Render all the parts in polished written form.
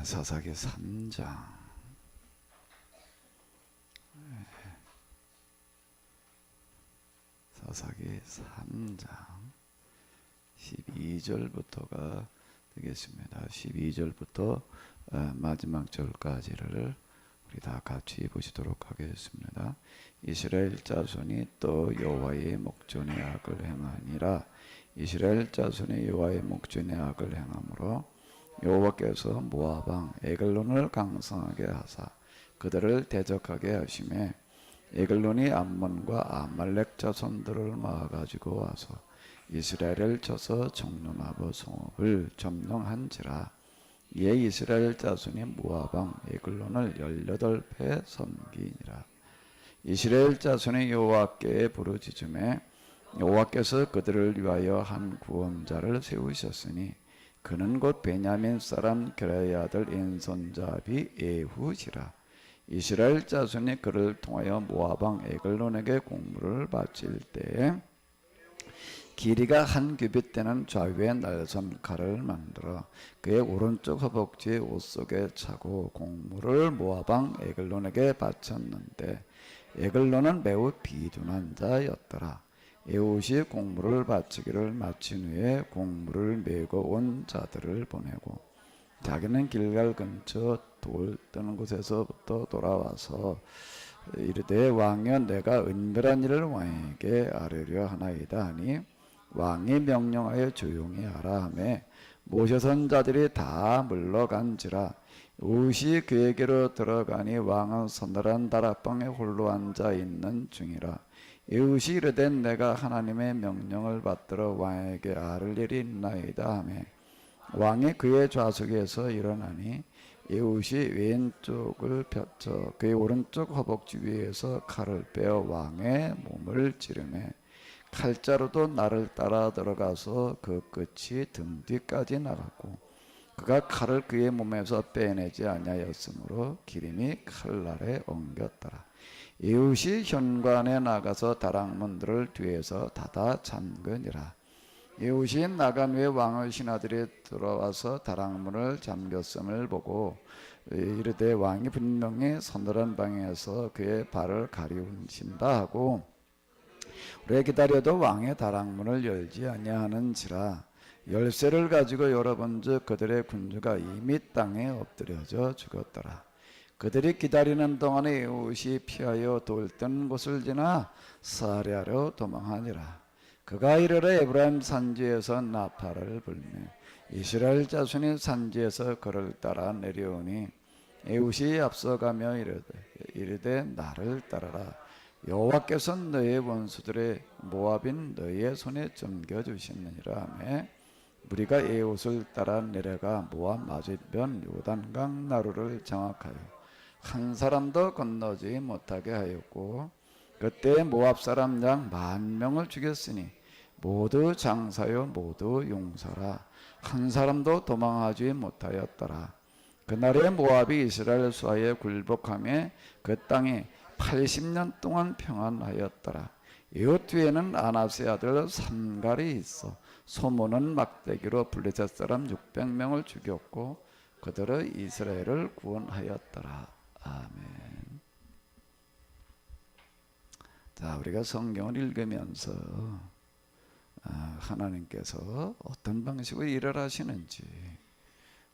사사기 3장 사사기 3장 12절부터가 되겠습니다. 12절부터 마지막 절까지를 우리 다 같이 보시도록 하겠습니다. 이스라엘 자손이 또 여호와의 목전에 악을 행하니라. 이스라엘 자손이 여호와의 목전에 악을 행함으로 여호와께서 모압 왕 에글론을 강성하게 하사 그들을 대적하게 하심에 에글론이 암몬과 아말렉 자손들을 모아가지고 와서 이스라엘을 쳐서 정놈아버 성읍을 점령한지라. 이에 이스라엘 자손이 모압 왕 에글론을 18배 섬기니라. 이스라엘 자손이 여호와께 부르짖음에 여호와께서 그들을 위하여 한 구원자를 세우셨으니 그는 곧 베냐민 사람 게라의 아들 엔손자비 에훗이라. 이스라엘 자손이 그를 통하여 모압 왕 에글론에게 공물을 바칠 때에 길이가 한 규빗 되는 좌우에 날선 칼을 만들어 그의 오른쪽 허벅지의 옷 속에 차고 공물을 모압 왕 에글론에게 바쳤는데 에글론은 매우 비둔한 자였더라. 에훗이 공물을 바치기를 마친 후에 공물을 메고 온 자들을 보내고 자기는 길갈 근처 돌 뜨는 곳에서부터 돌아와서 이르되 왕이여 내가 은밀한 일을 왕에게 아뢰려 하나이다 하니 왕이 명령하여 조용히 하라 하매 모셔선 자들이 다 물러간지라. 에훗이 그에게로 들어가니 왕은 서늘한 다락방에 홀로 앉아 있는 중이라. 에훗이 이르되 내가 하나님의 명령을 받들어 왕에게 아를 일이 있나이다 하매 왕이 그의 좌석에서 일어나니 에훗이 왼쪽을 펴쳐 그의 오른쪽 허벅지 위에서 칼을 빼어 왕의 몸을 찌르매 칼자루도 나를 따라 들어가서 그 끝이 등 뒤까지 나갔고 그가 칼을 그의 몸에서 빼내지 아니하였으므로 기름이 칼날에 엉겼더라. 에훗이 현관에 나가서 다락문들을 뒤에서 닫아 잠그니라. 에훗이 나간 후에 왕의 신하들이 들어와서 다락문을 잠겼음을 보고 이르되 왕이 분명히 서늘한 방에서 그의 발을 가리우신다 하고 오래 기다려도 왕의 다락문을 열지 아니하는지라. 열쇠를 가지고 열어본즉 그들의 군주가 이미 땅에 엎드려져 죽었더라. 그들이 기다리는 동안에 에훗이 피하여 돌뜬 곳을 지나 사랴로 도망하니라. 그가 이르러 에브라임 산지에서 나팔을 불며 이스라엘 자손이 산지에서 그를 따라 내려오니 에훗이 앞서가며 이르되 나를 따르라. 여호와께서 너의 원수들의 모압인 너의 손에 넘겨주시느니라 하매 무리가 에훗을 따라 내려가 모압 맞은편 요단강 나루를 장악하여 한 사람도 건너지 못하게 하였고 그때 모압 사람 양 10,000명을 죽였으니 모두 장사요 모두 용사라. 한 사람도 도망하지 못하였더라. 그날에 모압이 이스라엘 수하에 굴복하며 그 땅이 80년 동안 평안하였더라. 이웃 뒤에는 아나스의 아들 삼갈이 있어 소문은 막대기로 블레셋 사람 600명을 죽였고 그들의 이스라엘을 구원하였더라. 아멘. 자, 우리가 성경을 읽으면서 하나님께서 어떤 방식으로 일을 하시는지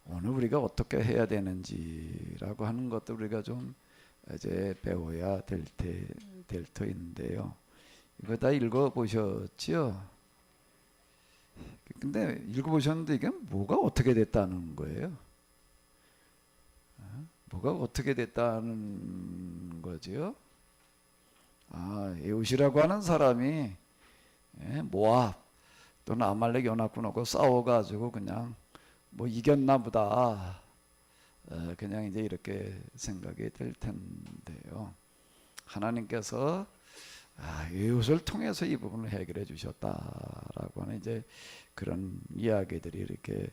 오늘 우리가 어떻게 해야 되는지라고 하는 것도 우리가 좀 이제 배워야 될 터인데요. 이거 다 읽어보셨지요? 근데 읽어보셨는데 이게 뭐가 어떻게 됐다는 거예요? 뭐가 어떻게 됐다는 거지요? 에훗이라고 하는 사람이 모압 또는 아말렉 연합군하고 싸워가지고 그냥 뭐 이겼나 보다. 그냥 이제 이렇게 생각이 될 텐데요. 하나님께서 에훗을 통해서 이 부분을 해결해 주셨다라고 하는 이제 그런 이야기들이 이렇게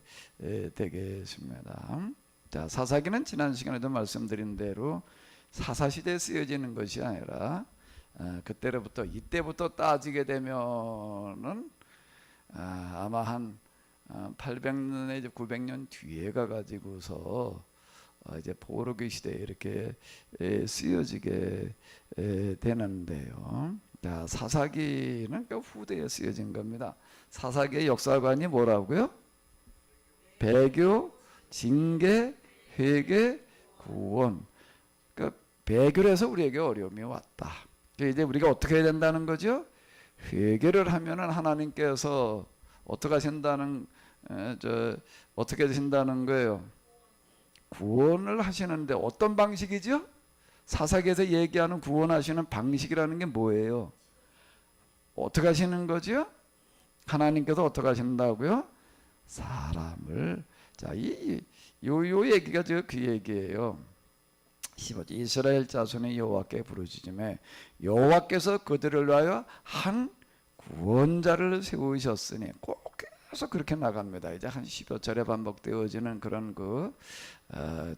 되겠습니다. 자, 사사기는 지난 시간에도 말씀드린 대로 사사시대에 쓰여지는 것이 아니라 이때부터 따지게 되면은 아마 한 800년에 이제 900년 뒤에 가가지고서 이제 포로기 시대에 이렇게 쓰여지게 되는데요. 자, 사사기는 그 후대에 쓰여진 겁니다. 사사기의 역사관이 뭐라고요? 배교, 징계, 회개, 구원. 그러니까 배교에서 우리에게 어려움이 왔다. 이제 우리가 어떻게 해야 된다는 거죠? 회개를 하면은 하나님께서 어떻게 하신다는 어떻게 하신다는 거예요? 구원을 하시는데 어떤 방식이죠? 사사기에서 얘기하는 구원하시는 방식이라는 게 뭐예요? 어떻게 하시는 거죠? 하나님께서 어떻게 하신다고요? 사람을 요 얘기가 그 얘기예요. 15절 이스라엘 자손의 여호와께 부르짖음에 여호와께서 그들을 위하여 한 구원자를 세우셨으니 꼭 계속 그렇게 나갑니다. 이제 한 10여 차례 반복되어지는 그런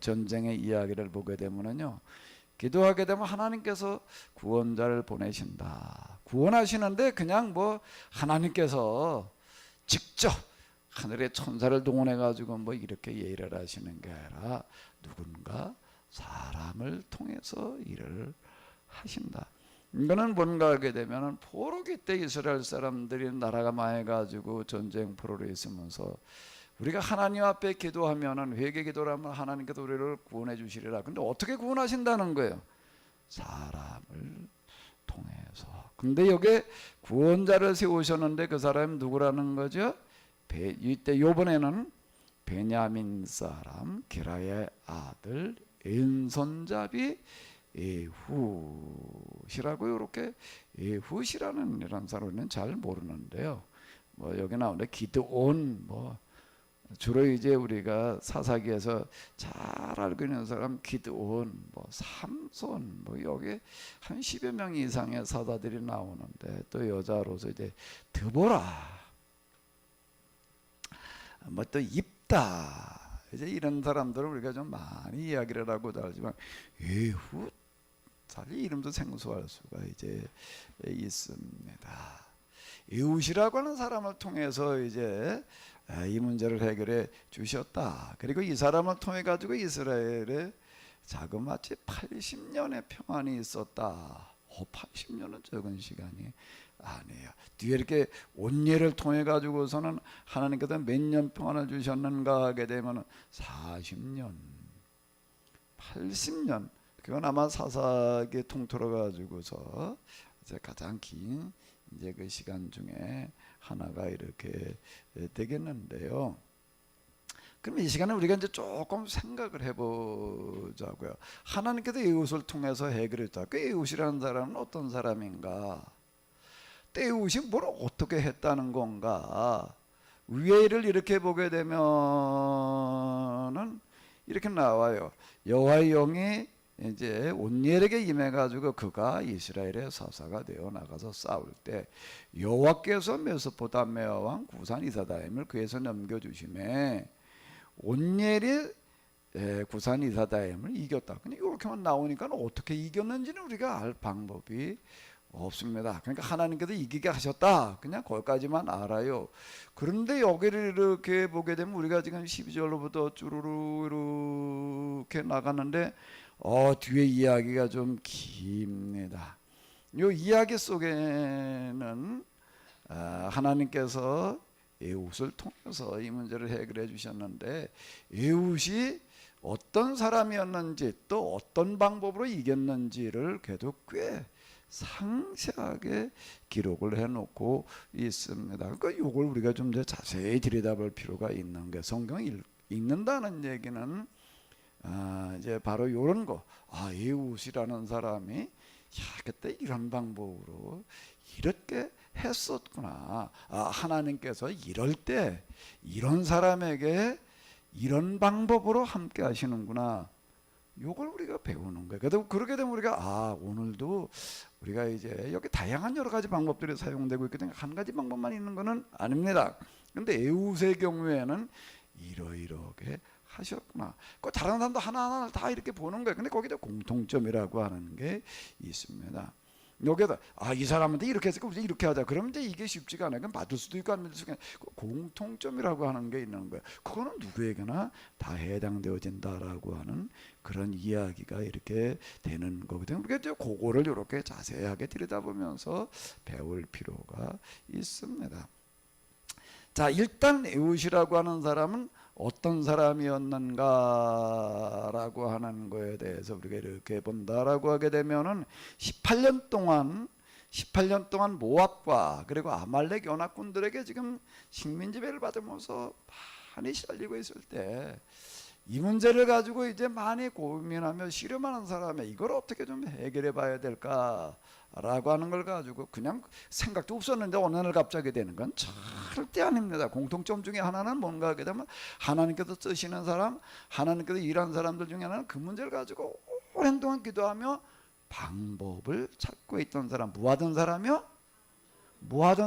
전쟁의 이야기를 보게 되면은요, 기도하게 되면 하나님께서 구원자를 보내신다. 구원하시는데 그냥 하나님께서 직접 하늘의 천사를 동원해 가지고 이렇게 일을 하시는 게 아니라 누군가 사람을 통해서 일을 하신다. 이거는 뭔가 하게 되면 포로기 때 이스라엘 사람들이 나라가 망해가지고 전쟁 포로로 있으면서 우리가 하나님 앞에 기도하면은 회개 기도를 하면 하나님께서 우리를 구원해 주시리라. 근데 어떻게 구원하신다는 거예요? 사람을 통해서. 근데 여기 구원자를 세우셨는데 그 사람이 누구라는 거죠? 이때 요번에는 베냐민 사람 게라의 아들 왼손잡이 에훗이라고 이렇게 에훗이라는 이런 사람은 잘 모르는데요. 여기 나오는데 기드온 주로 이제 우리가 사사기에서 잘 알고 있는 사람 기드온 삼손 여기 한 10여 명 이상의 사자들이 나오는데 또 여자로서 이제 드보라 또 입다 이제 이런 사람들을 우리가 좀 많이 이야기를 하고도 하지만 에훗 사실 이름도 생소할 수가 이제 있습니다. 에훗이라고 하는 사람을 통해서 이제 이 문제를 해결해 주셨다. 그리고 이 사람을 통해 가지고 이스라엘에 자그마치 80년의 평안이 있었다. 80년은 적은 시간이 아니에요. 뒤에 이렇게 온예를 통해 가지고서는 하나님께서 몇 년 평안을 주셨는가 하게 되면 40년, 80년. 그건 아마 사사기 통틀어 가지고서 가장 긴 이제 그 시간 중에 하나가 이렇게 되겠는데요. 그럼 이 시간에 우리가 이제 조금 생각을 해보자고요. 하나님께서 에훗을 통해서 해결했다. 그 에훗이라는 사람은 어떤 사람인가? 에훗이 뭘 어떻게 했다는 건가? 위에를 이렇게 보게 되면은 이렇게 나와요. 여호와의 영이 이제 온니엘에게 임해가지고 그가 이스라엘의 사사가 되어 나가서 싸울 때 여호와께서 메소포타미아 왕 구산 이사다임을 그에서 넘겨주심에 온니엘이 구산 이사다임을 이겼다. 근데 이렇게만 나오니까 어떻게 이겼는지는 우리가 알 방법이 없습니다. 그러니까 하나님께서 이기게 하셨다. 그냥 거기까지만 알아요. 그런데 여기를 이렇게 보게 되면 우리가 지금 12절로부터 쭈루루 이렇게 나가는데 뒤에 이야기가 좀 깁니다. 이 이야기 속에는 하나님께서 에훗을 통해서 이 문제를 해결해 주셨는데 에훗이 어떤 사람이었는지 또 어떤 방법으로 이겼는지를 그래도 꽤 상세하게 기록을 해놓고 있습니다. 그러니까 이걸 우리가 좀 더 자세히 들여다볼 필요가 있는 게 성경을 읽는다는 얘기는 이제 바로 이런 거. 에훗이라는 사람이 그때 이런 방법으로 이렇게 했었구나. 하나님께서 이럴 때 이런 사람에게 이런 방법으로 함께 하시는구나. 요걸 우리가 배우는 거예요. 그래도 그렇게 되면 우리가 오늘도 우리가 이제 여기 다양한 여러 가지 방법들이 사용되고 있거든요. 한 가지 방법만 있는 것은 아닙니다. 근데 에훗의 경우에는 이러이러하게 하셨구나. 그 다른 사람도 하나하나 다 이렇게 보는 거예요. 근데 거기도 공통점이라고 하는 게 있습니다. 여기다 이 사람한테 이렇게 했으니까 우리 이렇게 하자. 그러면 이제 이게 쉽지가 않아요. 그럼 받을 수도 있고 안 받을 수도 있고 공통점이라고 하는 게 있는 거예요. 그거는 누구에게나 다 해당되어진다라고 하는 그런 이야기가 이렇게 되는 거거든요. 그러니까 이제 그거를 이렇게 자세하게 들여다보면서 배울 필요가 있습니다. 자, 일단 에웃이라고 하는 사람은 어떤 사람이었는가라고 하는 거에 대해서 우리가 이렇게 본다라고 하게 되면은 18년 동안 모압과 그리고 아말렉 연합군들에게 지금 식민 지배를 받으면서 많이 시달리고 있을 때 이 문제를 가지고 이제 많이 고민하며 씨름하는 사람의 이걸 어떻게 좀 해결해 봐야 될까라고 하는 걸 가지고 그냥 생각도 없었는데 어느 날 갑자기 되는 건 절대 아닙니다. 공통점 중에 하나는 뭔가 하게 되면 하나님께서 쓰시는 사람, 하나님께서 일하는 사람들 중에 하나는 그 문제를 가지고 오랜 동안 기도하며 방법을 찾고 있던 사람, 뭐 하던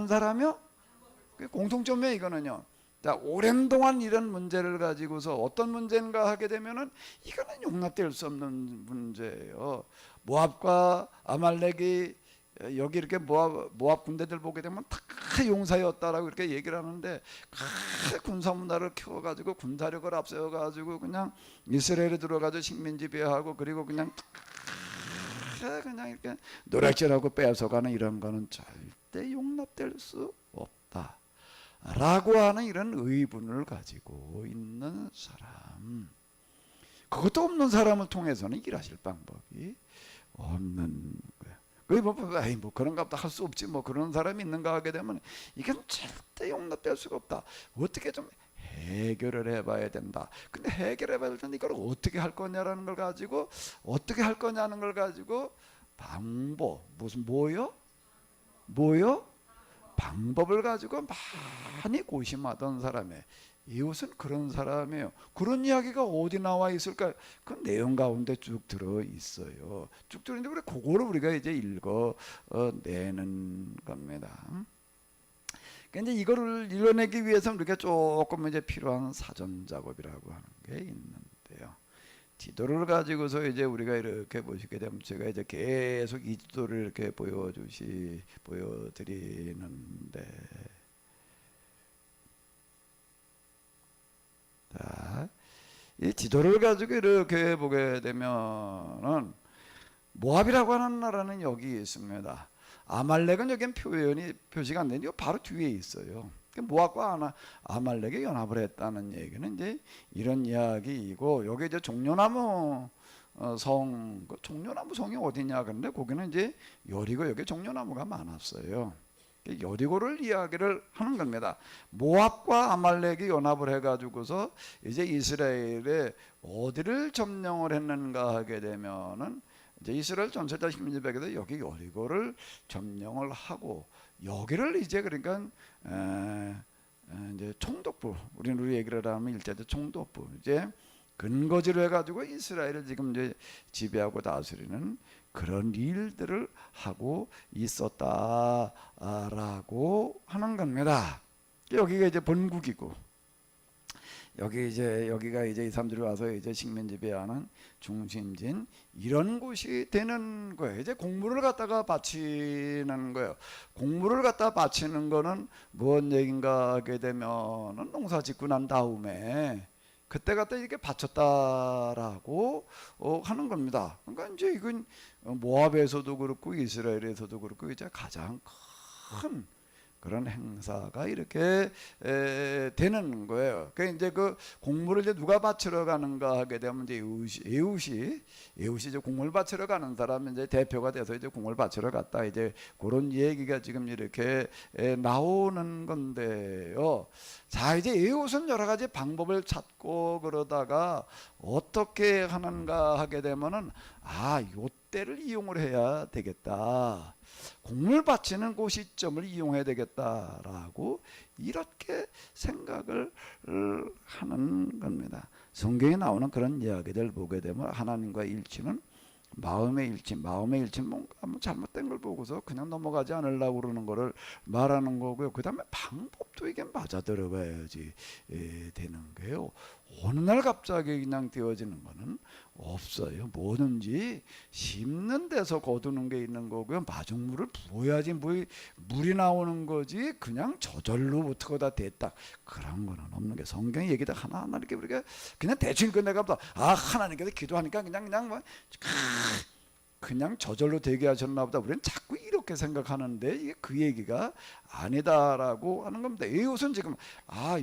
사람이요? 공통점이에요 이거는요. 자, 오랜 동안 이런 문제를 가지고서 어떤 문제인가 하게 되면은 이거는 용납될 수 없는 문제예요. 모압과 아말렉이 여기 이렇게 모압 군대들 보게 되면 다 용사였다라고 이렇게 얘기를 하는데 군사 문화를 키워가지고 군사력을 앞세워가지고 그냥 이스라엘에 들어가서 식민 지배하고 그리고 그냥 이렇게 노략질하고 뺏어가는 이런 거는 절대 용납될 수 없다. 라고 하는 이런 의분을 가지고 있는 사람, 그것도 없는 사람을 통해서는 일하실 방법이 없는 거예요. 뭐 그런가 보다 할 수 없지 뭐 그런 사람이 있는가 하게 되면 이건 절대 용납될 수가 없다. 어떻게 좀 해결을 해봐야 된다. 근데 해결해봐야 될 텐데 이걸 어떻게 할 거냐라는 걸 가지고 어떻게 할 거냐는 걸 가지고 방법 뭐요? 방법을 가지고 많이 고심하던 사람의 이웃은 그런 사람이에요. 그런 이야기가 어디 나와 있을까? 그 내용 가운데 쭉 들어 있어요. 쭉 들어 있는데 그거를 우리가 이제 읽어 내는 겁니다. 근데 이거를 읽어내기 위해서는 우리가 조금 이제 필요한 사전 작업이라고 하는 게 있는데요. 지도를 가지고서 이제 우리가 이렇게 보시게 되면 제가 이제 계속 이 지도를 이렇게 보여드리는데, 자, 이 지도를 가지고 이렇게 보게 되면은 모압이라고 하는 나라는 여기 있습니다. 아말렉은 여기는 표시가 안 되는데 바로 뒤에 있어요. 모압과 아말렉이 연합을 했다는 얘기는 이제 이런 이야기이고, 여기 이제 종려나무 성, 종려나무 성이 어디냐 그런데 거기는 이제 여리고 여기 종려나무가 많았어요. 여리고를 이야기를 하는 겁니다. 모압과 아말렉이 연합을 해가지고서 이제 이스라엘에 어디를 점령을 했는가 하게 되면은 이제 이스라엘 전체다 식민지배에서 여기 여리고를 점령을 하고 여기를 이제 그러니까 이제 총독부, 우리 얘기를 하면 일제도 총독부 이제 근거지로 해가지고 이스라엘을 지금 이제 지배하고 다스리는 그런 일들을 하고 있었다라고 하는 겁니다. 여기가 이제 본국이고 여기가 이제 이 사람들이 와서 이제 식민 지배하는 중심지인 이런 곳이 되는 거예요. 이제 공물을 갖다가 바치는 거예요. 공물을 갖다 바치는 거는 무슨 얘긴가 하게 되면은 농사 짓고 난 다음에 그때 갖다 이렇게 바쳤다라고 하는 겁니다. 그러니까 이제 이건 모압에서도 그렇고 이스라엘에서도 그렇고 이제 가장 큰 그런 행사가 이렇게 되는 거예요. 그러니까 이제 그 공물을 이제 누가 바치러 가는가 하게 되면 이제 에웃이 이제 공물 바치러 가는 사람이 이제 대표가 돼서 이제 공을 바치러 갔다. 이제 그런 얘기가 지금 이렇게 나오는 건데요. 자, 이제 에웃은 여러 가지 방법을 찾고 그러다가 어떻게 하는가 하게 되면은 요때를 이용을 해야 되겠다. 공물 바치는 그 시점을 이용해야 되겠다라고 이렇게 생각을 하는 겁니다. 성경에 나오는 그런 이야기들 보게 되면 하나님과 일치는 마음의 일치는 뭔가 잘못된 걸 보고 그러고서 그냥 넘어가지 않으려고 그러는 거를 말하는 거고요. 그 다음에 방법도 이게 맞아 들어가야지 되는 거예요. 어느 날 갑자기 그냥 되어지는 거는 없어요. 뭐든지 심는 데서 거두는 게 있는 거고요. 마중물을 부어야지 물이 나오는 거지 그냥 저절로부터 다 됐다 그런 거는 없는 게 성경이 얘기다 하나하나 이렇게 우리가 그냥 대충 끝내가면서 하나님께서 기도하니까 그냥 뭐 그냥 저절로 되게 하셨나 보다. 우리는 자꾸 이렇게 생각하는데 이게 그 얘기가 아니다라고 하는 겁니다. 이것은 지금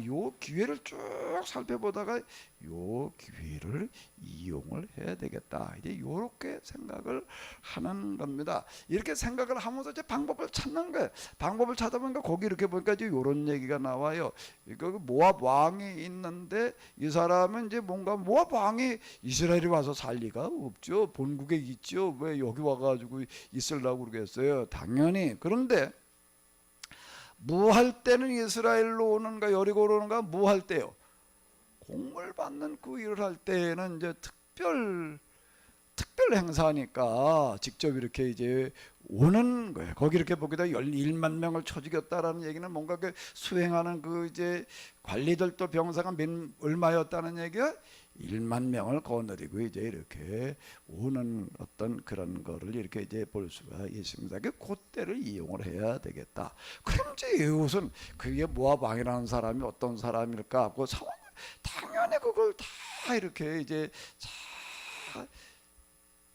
요 기회를 쭉 살펴보다가 요 기회를 이용을 해야 되겠다. 이제 이렇게 생각을 하는 겁니다. 이렇게 생각을 하면서 이제 방법을 찾는 거예요. 방법을 찾아보니까 거기 이렇게 보니까 이제 이런 얘기가 나와요. 이거 모압 왕이 있는데 이 사람은 이제 뭔가 모압 왕이 이스라엘에 와서 살 리가 없죠. 본국에 있죠. 왜 여기 와가지고 있으려고 그러겠어요. 당연히. 그런데 뭐 할 때는 이스라엘로 오는가 여리고로 오는가 뭐 할 때요? 공물 받는 그 일을 할 때는 이제 특별 행사니까 직접 이렇게 이제 오는 거예요. 거기 이렇게 보기도 1만 명을 쳐 죽였다라는 얘기는 뭔가 그 수행하는 그 이제 관리들도 병사가 얼마였다는 얘기야? 1만 명을 거느리고 이제 이렇게 오는 어떤 그런 거를 이렇게 이제 볼 수가 있습니다. 그때를 이용을 해야 되겠다. 그럼 이제 이것은 그게 모압 왕이라는 사람이 어떤 사람일까? 그 상황 당연히 그걸 다 이렇게 이제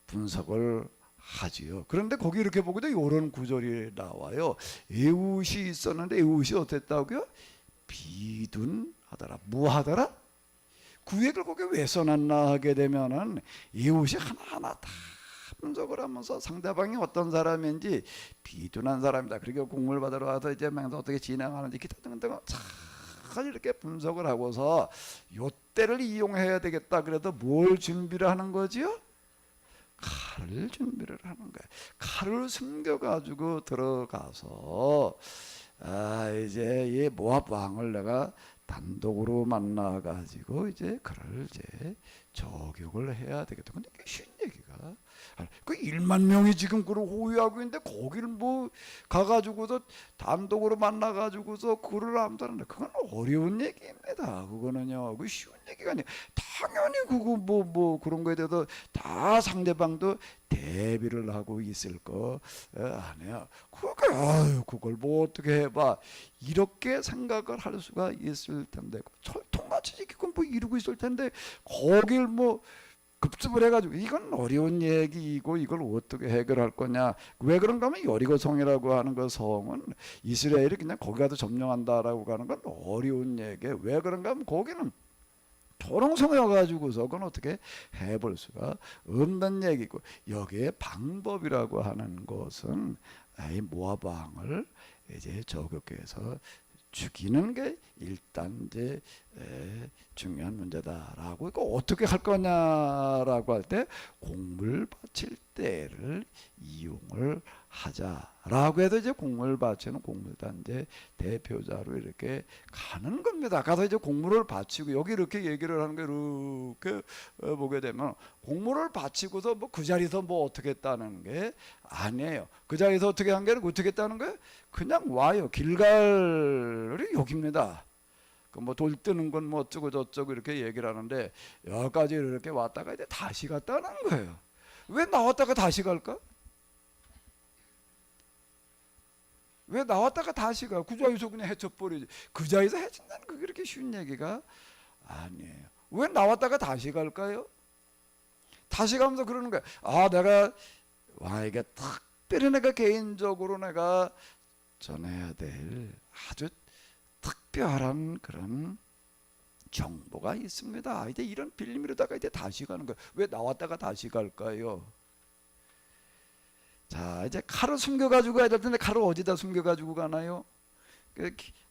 분석을 하지요. 그런데 거기 이렇게 보기도 이런 구절이 나와요. 에웃이 있었는데 에웃이 어땠다고요? 비둔하더라. 무하더라? 구획을 거기 왜 써놨나 하게 되면은 에웃이 하나하나 다 분석을 하면서 상대방이 어떤 사람인지 비둔한 사람이다. 그리고 공물 받으러 와서 이제 맹도 어떻게 진행하는지 기타 등등 잘 이렇게 분석을 하고서 요 때를 이용해야 되겠다. 그래도 뭘 준비를 하는 거지요? 칼을 준비를 하는 거예요. 칼을 숨겨가지고 들어가서 이제 이 모압 왕을 내가 단독으로 만나가지고 이제 그를 이제 저격을 해야 되겠다. 근데 이게 쉬운 얘기가 그 1만 명이 지금 그걸 호위하고 있는데 거기를 뭐 가가지고서 단독으로 만나가지고서 그를 암살하는데 그건 어려운 얘기입니다. 그거는요, 그 쉬운 얘기가 아니에요. 당연히 그거 뭐 그런 거에 대해서 다 상대방도 대비를 하고 있을 거 아니에요. 그걸 뭐 어떻게 해봐 이렇게 생각을 할 수가 있을 텐데 철통같이 그건 뭐 이루고 있을 텐데 거길 뭐 급습을 해가지고 이건 어려운 얘기이고 이걸 어떻게 해결할 거냐. 왜 그런가 하면 여리고성이라고 하는 그 성은 이스라엘이 그냥 거기 가서 점령한다라고 하는 건 어려운 얘기예요. 왜 그런가 하면 거기는 조롱성이어가지고서 그건 어떻게 해볼 수가 없는 얘기고 여기에 방법이라고 하는 것은 이 모압 왕을 이제 저격해서 죽이는 게 일단 이제 중요한 문제다라고. 이거 어떻게 할 거냐라고 할 때 곡물 바칠 때를 이용을 하자라고 해서 이제 곡물 바치는 곡물단지 대표자로 이렇게 가는 겁니다. 가서 이제 곡물을 바치고 여기 이렇게 얘기를 하는 게 이렇게 보게 되면 곡물을 바치고서 뭐 그 자리에서 뭐 어떻게 했다는 게 아니에요. 그 자리에서 어떻게 한 게 어떻게 했다는 거예요? 그냥 와요. 길갈이 여기입니다. 그 뭐 돌 뜨는 건 뭐 어쩌고 저쩌고 이렇게 얘기를 하는데 여기까지 이렇게 왔다가 이제 다시 갔다는 거예요. 왜 나왔다가 다시 갈까? 왜 나왔다가 다시 가? 그 자리에서 그냥 해쳐버리지. 그 자리에서 해친다는 거 그렇게 쉬운 얘기가 아니에요. 왜 나왔다가 다시 갈까요? 다시 가면서 그러는 거야. 내가 이게 특별히 내가 개인적으로 내가 전해야 될 아주 특별한 그런 정보가 있습니다. 이제 이런 빌미로다가 이제 다시 가는 거예요. 왜 나왔다가 다시 갈까요? 자, 이제 칼을 숨겨가지고 가야 될 텐데 칼을 어디다 숨겨가지고 가나요?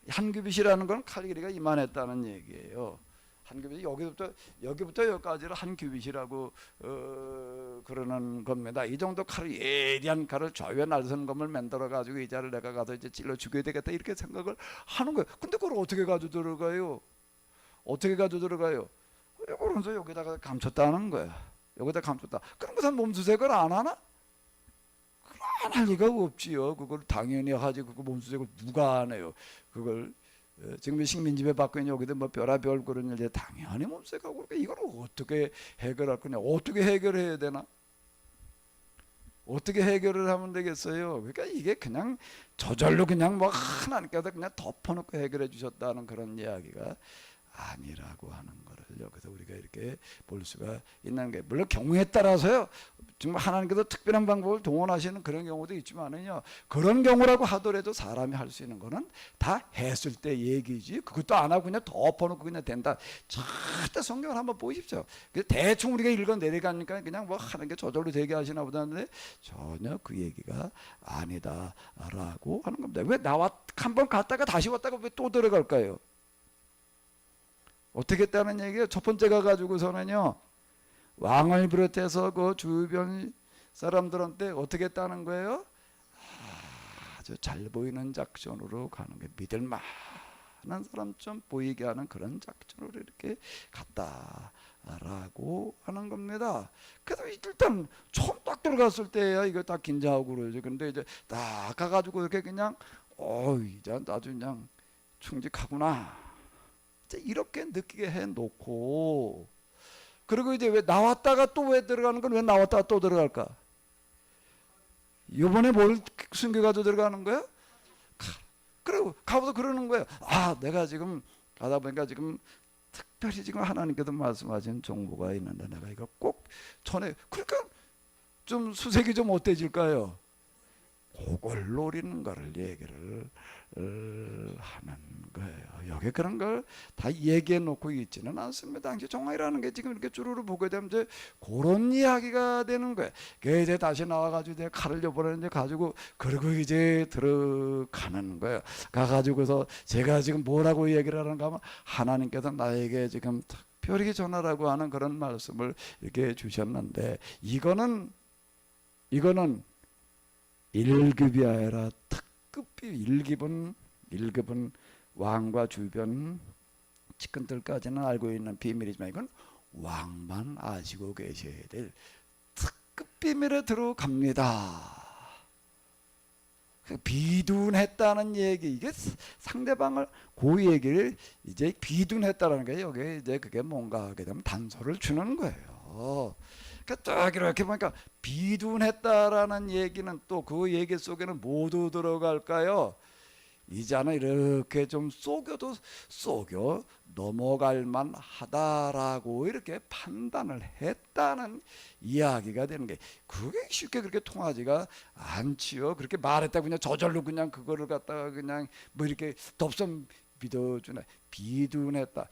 한 규빗이라는 건 칼 길이가 이만했다는 얘기예요. 한 규빗이 여기부터 여기까지를 한 규빗이라고 그러는 겁니다. 이 정도 칼을 예리한 칼을 좌우에 날선 검을 만들어 가지고 이 자를 내가 가서 이제 찔러 죽여야 되겠다 이렇게 생각을 하는 거예요. 근데 그걸 어떻게 가지고 들어가요? 어떻게 가지고 들어가요? 그러면서 여기다가 감췄다는 거야. 여기다 감췄다. 그럼 그 사람 몸수색을 안 하나? 안 할 리가 없지요. 그걸 당연히 하지. 그거 몸수색을 누가 안 해요. 그걸 지금 식민지배 받고 있는 여기도 뭐 별의별 그런 일들 당연히 몸색하고, 그러니까 이걸 어떻게 해결할 거냐, 어떻게 해결해야 되나, 어떻게 해결을 하면 되겠어요. 그러니까 이게 그냥 저절로 그냥 뭐 하나님께서 그냥 덮어놓고 해결해 주셨다는 그런 이야기가 아니라고 하는 거를 여기서 우리가 이렇게 볼 수가 있는 게, 물론 경우에 따라서요 정말 하나님께서 특별한 방법을 동원하시는 그런 경우도 있지만은요, 그런 경우라고 하더라도 사람이 할 수 있는 거는 다 했을 때 얘기지, 그것도 안 하고 그냥 덮어놓고 그냥 된다, 절대 성경을 한번 보십시오. 대충 우리가 읽어 내려가니까 그냥 뭐 하는 게 저절로 되게 하시나 보다는데 전혀 그 얘기가 아니다라고 하는 겁니다. 왜 나왔 한번 갔다가 다시 왔다가 왜 또 들어갈까요? 어떻게 했다는 얘기예요? 첫 번째가 가지고서는요, 왕을 비롯해서 그 주변 사람들한테 어떻게 했다는 거예요? 아주 잘 보이는 작전으로 가는 게, 믿을 만한 사람처럼 보이게 하는 그런 작전으로 이렇게 갔다라고 하는 겁니다. 그래서 일단 처음 딱 들어갔을 때야 이거 딱 긴장하고 그러죠. 근데 이제 딱 가가지고 이렇게 그냥 이제 아주 그냥 충직하구나, 이렇게 느끼게 해놓고, 그리고 이제 왜 나왔다가 또 왜 들어가는 건 왜 나왔다가 또 들어갈까? 이번에 뭘 숨겨가지고 들어가는 거야? 그리고 가보서 그러는 거예요. 내가 지금 가다 보니까 지금 특별히 지금 하나님께서 말씀하신 정보가 있는데 내가 이거 꼭 전해. 그러니까 좀 수색이 좀 어때질까요? 그걸 노리는 거를 얘기를 하는 거예요. 여기 그런 걸 다 얘기해 놓고 있지는 않습니다. 정황이라는 게 지금 이렇게 쭈루루 보게 되면 이제 그런 이야기가 되는 거예요. 그게 이제 다시 나와가지고 이제 칼을 여보라는데 가지고, 그리고 이제 들어가는 거예요. 가가지고서 제가 지금 뭐라고 얘기를 하는가 하면, 하나님께서 나에게 지금 특별히 전하라고 하는 그런 말씀을 이렇게 주셨는데, 이거는 1급이 아니라 특급이, 1급은 왕과 주변 측근들까지는 알고 있는 비밀이지만, 이건 왕만 아시고 계셔야 될 특급 비밀에 들어갑니다. 비둔했다는 얘기, 이게 상대방을 그 얘기를 이제 비둔했다라는 게, 여기 이제 그게 뭔가 하게 되면 단서를 주는 거예요. 딱 이렇게 보니까 비둔했다라는 얘기는 또 그 얘기 속에는 모두 들어갈까요? 이제는 이렇게 좀 속여 넘어갈 만하다라고 이렇게 판단을 했다는 이야기가 되는 게, 그게 쉽게 그렇게 통하지가 않지요. 그렇게 말했다 그냥 저절로 그냥 그거를 갖다가 그냥 뭐 이렇게 덥석 믿어주네. 비둔했다.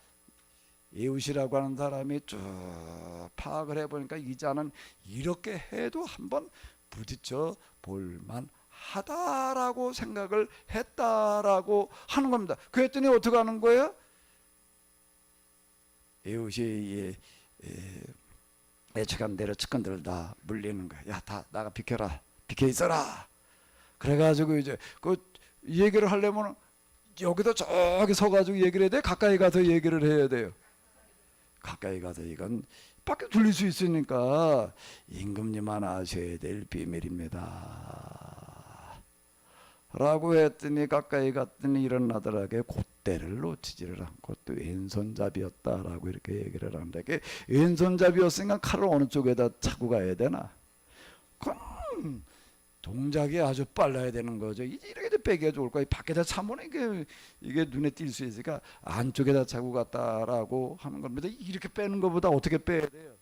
에웃이라고 하는 사람이 쭉 파악을 해보니까, 이자는 이렇게 해도 한번 부딪혀 볼만 하다라고 생각을 했다라고 하는 겁니다. 그랬더니 어떻게 하는 거예요? 에웃이 예측한 대로 측근들을 다 물리는 거야. 야, 다 나가 비켜라, 비켜 있어라. 그래가지고 이제 그 얘기를 하려면 여기다 저기 서가지고 얘기를 해야 돼? 가까이 가서 얘기를 해야 돼요? 가까이 가서 이건 밖에 들릴 수 있으니까 임금님만 아셔야 될 비밀입니다 라고 했더니, 가까이 갔더니 이런 나들에게 곧대를 놓치지를 않고 또 왼손잡이였다라고 이렇게 얘기를 하는데, 왼손잡이였으니까 칼을 어느 쪽에다 차고 가야 되나? 그건 동작이 아주 빨라야 되는 거죠. 이렇게 빼기가 좋을 거예요. 밖에다 차면 이게 눈에 띌 수 있으니까 안쪽에다 차고 갔다라고 하는 겁니다. 이렇게 빼는 것보다 어떻게 빼야 돼요?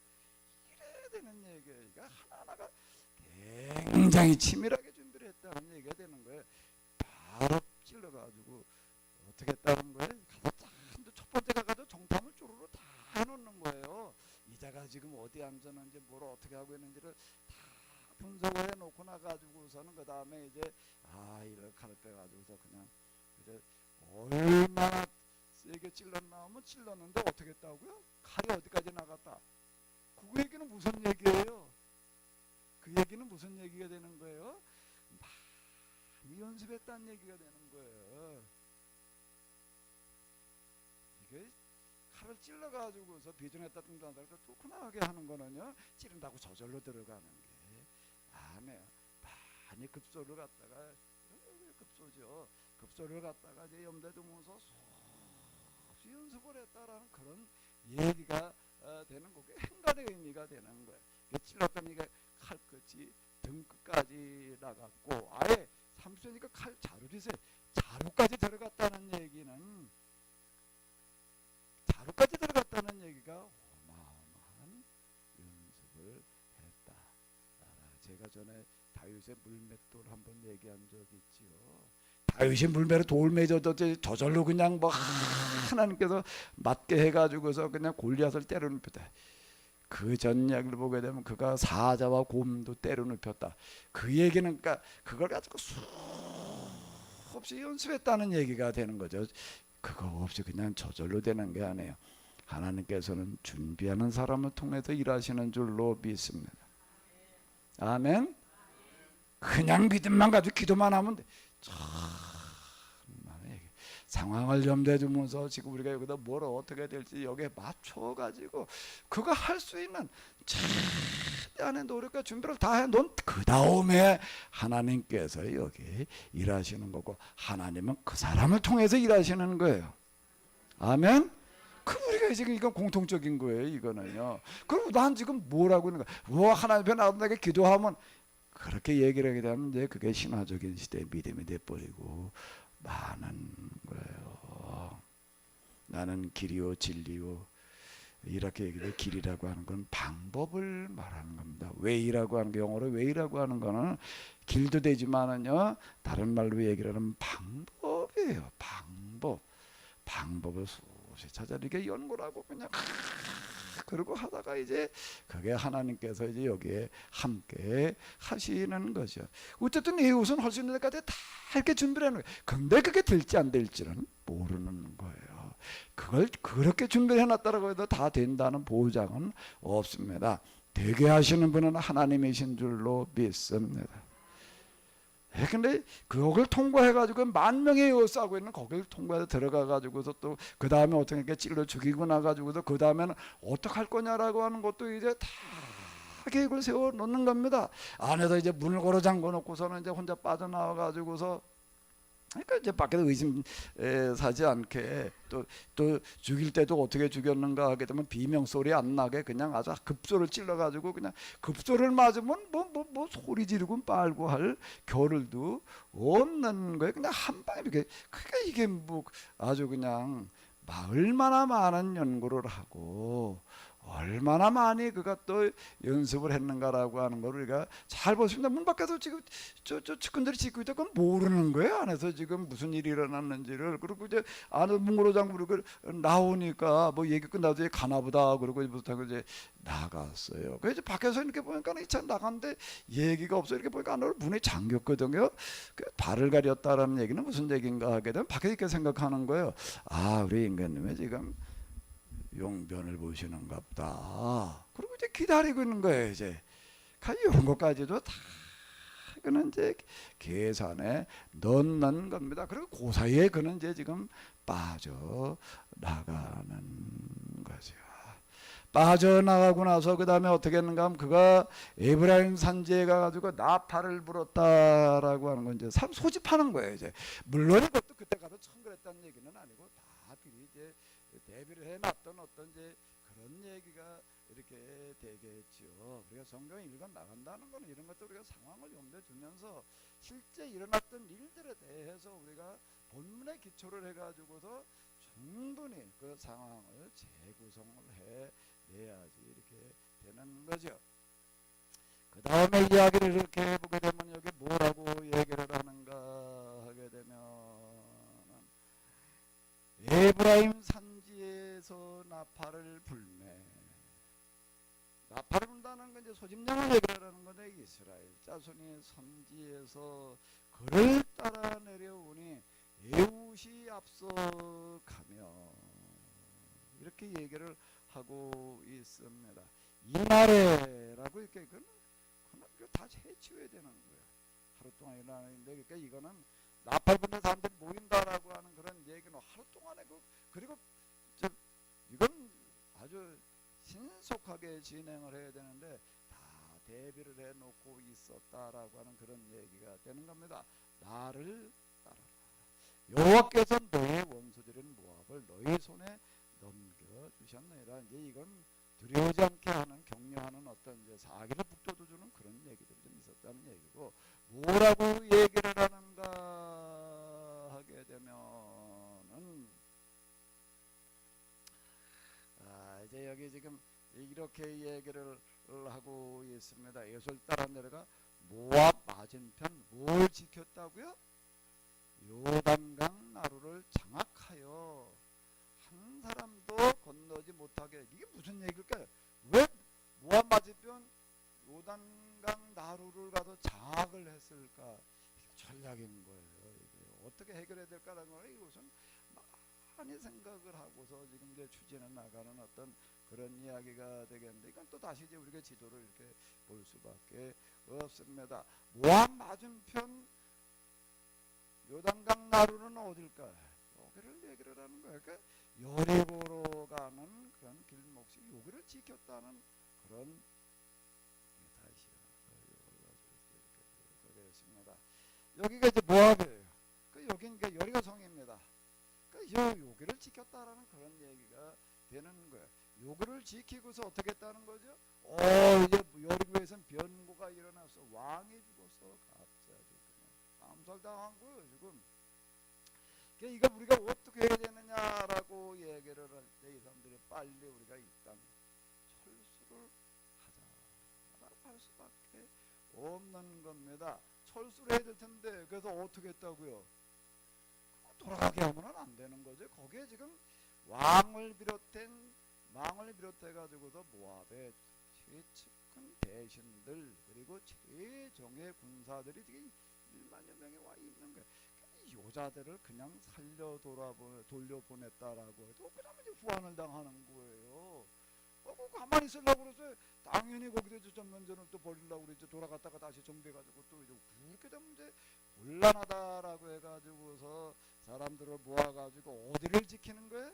이래야 되는 얘기예요. 하나하나가 굉장히 치밀하게 준비를 했다는 얘기가 되는 거예요. 바로 찔러가지고 어떻게 했다는 거예요? 첫 번째 가가지고 정탐을 쪼르르 다 해놓는 거예요. 이자가 지금 어디 앉았는지, 뭘 어떻게 하고 있는지를 다 분석을 해놓고 나가지고서는 그 다음에 이제 이를 칼을 빼가지고서 그냥 이제 얼마나 세게 찔렀나 하면 찔렀는데 어떻게 했다고요? 칼이 어디까지 나갔다. 그 얘기는 무슨 얘기예요? 그 얘기는 무슨 얘기가 되는 거예요? 많이 연습했다는 얘기가 되는 거예요. 이게 칼을 찔러가지고서 비전했다든지 뚜크나게 하는 거는요, 찌른다고 저절로 들어가는 게 아니에요. 많이 급소를 갖다가 급소죠. 급소를 갖다가 이제 염두에 두면서 수없이 연습을 했다라는 그런 얘기가 되는 거고 행간의 의미가 되는 거예요. 찔렀더니 이게 칼끝이 등끝까지 나갔고 아예 삼수니까 칼 자루리세 자루까지 들어갔다는 얘기는 자루까지 들어갔다는 얘기가 어마어마한 연습을 했다. 제가 전에 다윗의 물맷돌 한번 얘기한 적이 있지요. 다윗이 물매로 돌 맺어도 저절로 그냥 뭐 하나님께서 맞게 해가지고서 그냥 골리앗을 때려 눕혔다. 그 전략을 보게 되면 그가 사자와 곰도 때려 눕혔다. 그 얘기는 그러니까 그걸 가지고 수없이 연습했다는 얘기가 되는 거죠. 그거 없이 그냥 저절로 되는 게 아니에요. 하나님께서는 준비하는 사람을 통해서 일하시는 줄로 믿습니다. 아멘. 그냥 믿음만 가지고 기도만 하면 돼. 상황을 염두에 두면서 지금 우리가 여기다 뭘 어떻게 될지 여기에 맞춰가지고 그거 할 수 있는 최대한의 노력과 준비를 다 해놓은 그 다음에 하나님께서 여기 일하시는 거고 하나님은 그 사람을 통해서 일하시는 거예요. 아멘. 그 우리가 지금 이건 공통적인 거예요. 이거는요. 그럼 난 지금 뭐라고 있는 거야? 뭐 하나님 앞에 나에게 기도하면 그렇게 얘기를 하게 되면 이제 그게 신화적인 시대의 믿음이 돼버리고 많은 거예요. 나는 길이요 진리요 이렇게 얘기해. 길이라고 하는 건 방법을 말하는 겁니다. 웨이라고 하는 게 영어로 웨이라고 하는 거는 길도 되지만은요 다른 말로 얘기를 하면 방법이에요. 방법을 수없이 찾아 이렇게 연구를 하고 그냥 그러고 하다가 이제 그게 하나님께서 이제 여기에 함께 하시는 거죠. 어쨌든 이 옷은 할 수 있는 데까지 다 이렇게 준비를 하는 거예요. 근데 그게 될지 안 될지는 모르는 거예요. 그걸 그렇게 준비를 해놨다고 해도 다 된다는 보장은 없습니다. 되게 하시는 분은 하나님이신 줄로 믿습니다. 근데 그걸 통과해가지고 만 명이 싸우고 있는 거기를 통과해서 들어가가지고서 또 그 다음에 어떻게 찔러 죽이고 나가지고서 그 다음에는 어떻게 할 거냐라고 하는 것도 이제 다 계획을 세워 놓는 겁니다. 안에서 이제 문을 걸어 잠궈 놓고서는 이제 혼자 빠져나와가지고서 그러니까 이제 밖에서 의심 사지 않게 또 죽일 때도 어떻게 죽였는가 하게 되면 비명 소리 안 나게 그냥 아주 급소를 찔러가지고 그냥 급소를 맞으면 뭐 소리 지르고 빨고 할 겨를도 없는 거예요. 그냥 한 방에 이렇게 그러니까 이게 뭐 아주 그냥 얼마나 많은 연구를 하고 얼마나 많이 그가 또 연습을 했는가라고 하는 걸 우리가 잘 보십니다. 문 밖에서 지금 저 측근들이 짓고 있다 그건 모르는 거예요. 안에서 지금 무슨 일이 일어났는지를. 그리고 이제 안에 문고로 잠그고 나오니까 뭐 얘기 끝나도 이제 가나보다 그러고 못하고 이제 나갔어요. 그래서 밖에서 이렇게 보니까 참 나갔는데 얘기가 없어. 이렇게 보니까 안으로 문이 잠겼거든요. 그 발을 가렸다라는 얘기는 무슨 얘기인가 하게 되면 밖에 이렇게 생각하는 거예요. 아, 우리 인간님이 지금 용변을 보시는가 보다. 그리고 이제 기다리고 있는 거예요. 이제 이런 것까지도 다 그는 이제 계산에 넣는 겁니다. 그리고 그 사이에 그는 이제 지금 빠져 나가는 거죠. 빠져나가고 나서 그 다음에 어떻게 했는가 하면 그가 에브라임 산지에 가가지고 나팔을 불었다라고 하는 건 이제 소집하는 거예요. 이제 물론 이것도 그때 가서 처음 그랬다는 얘기는 아니고 다 미리 이제 대비를 해놨던 어떤 이제 그런 얘기가 이렇게 되겠죠. 우리가 성경을 읽어 나간다는 것은 이런 것도 우리가 상황을 염두에 두면서 실제 일어났던 일들에 대해서 우리가 본문에 기초를 해가지고서 충분히 그 상황을 재구성을 해내야지 이렇게 되는 거죠. 그 다음에 이야기를 이렇게 해보게 되면 여기 뭐라고 얘기를 하는가 하게 되면 에브라임 산지에서 나팔을 불매. 나팔을 분다는 건 이제 소집령을 얘기하는 건데 이스라엘 자손이 산지에서 그를 따라 내려오니 에웃이 앞서 가며 이렇게 얘기를 하고 있습니다. 이날에라고 이렇게 그건 다 해치워야 되는 거예요. 하루 동안 일어나는데 그러니까 이거는 나팔 부는 사람들이 모인다라고 하는 그런 얘기는 하루 동안에 그리고 이건 아주 신속하게 진행을 해야 되는데 다 대비를 해놓고 있었다라고 하는 그런 얘기가 되는 겁니다. 나를 따라라. 여호와께서 너의 원수들인 모압을 너희 손에 넘겨주셨느니라. 이제 이건 두려워지 않게 하는 격려하는 어떤 이제 사기를 북돋워주는 그런 얘기들이 좀 있었다는 얘기고, 뭐라고 얘기를 하는가 하게 되면은 이제 여기 지금 이렇게 얘기를 하고 있습니다. 에솔 따라 내려가 모압 맞은편 뭘 지켰다고요? 요단강 나루를 장악하여 한 사람도 건너지 못하게. 이게 무슨 얘기일까요? 왜 모압 맞은편 요단강 나루를 가서 장악을 했을까? 이게 전략인 거예요. 이게 어떻게 해결해야 될까라는 걸 이것은 많이 생각을 하고서 지금 이제 추진해 나가는 어떤 그런 이야기가 되겠는데, 이건 또 다시 이제 우리가 지도를 이렇게 볼 수밖에 없습니다. 모압 맞은편 요단강 나루는 어딜까? 여기를 얘기를 하는 거예요. 그러니까 여리고로 가는 그런 길목시 여기를 지켰다는 그런, 다시 올라가겠습니다. 여기가 이제 모압이에요. 여긴 여리고 성입니다. 여기를 지켰다라는 그런 얘기가 되는 거예요. 여기를 지키고서 어떻게 했다는 거죠? 이제 여리고에선 변고가 일어났어. 왕이 죽었어. 갑자기 그냥 암살당한 거예요 지금. 이거 우리가 어떻게 해야 되느냐라고 얘기를 할 때 이 사람들이 빨리 우리가 일단 철수를 하자라고 할 수밖에 없는 겁니다. 철수를 해야 될 텐데, 그래서 어떻게 했다고요? 돌아가게 하면 안 되는 거죠. 거기에 지금 왕을 비롯해 가지고서 모압의 최측근 대신들 그리고 최정예 군사들이 지금 1만여 명이 와 있는 거예요. 여자들을 그냥 돌려보냈다라고 해도 그러면 이제 후환을 당하는 거예요. 가만히 있으려고 그래서 당연히 거기서 전면전을 또 벌이려고 그러죠. 돌아갔다가 다시 정비해가지고 또 이제 그렇게 되면 이제 곤란하다라고 해가지고서 사람들을 모아가지고 어디를 지키는 거예요?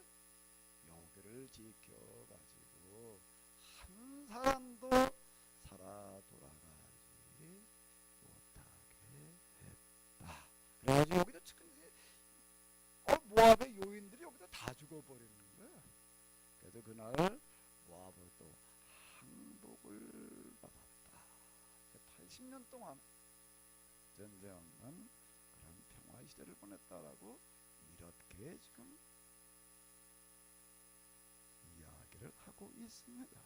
여기를 지켜가지고 한 사람도 살아 돌아가지 못하게 했다. 그래가지고 여기도 모압의 요인들이 여기다 다 죽어버리는 거예요. 그래서 그날 모압을 또 항복을 받았다. 80년 동안 전쟁 없는 그런 평화 시대를 보냈다라고 이렇게 지금 이야기를 하고 있습니다.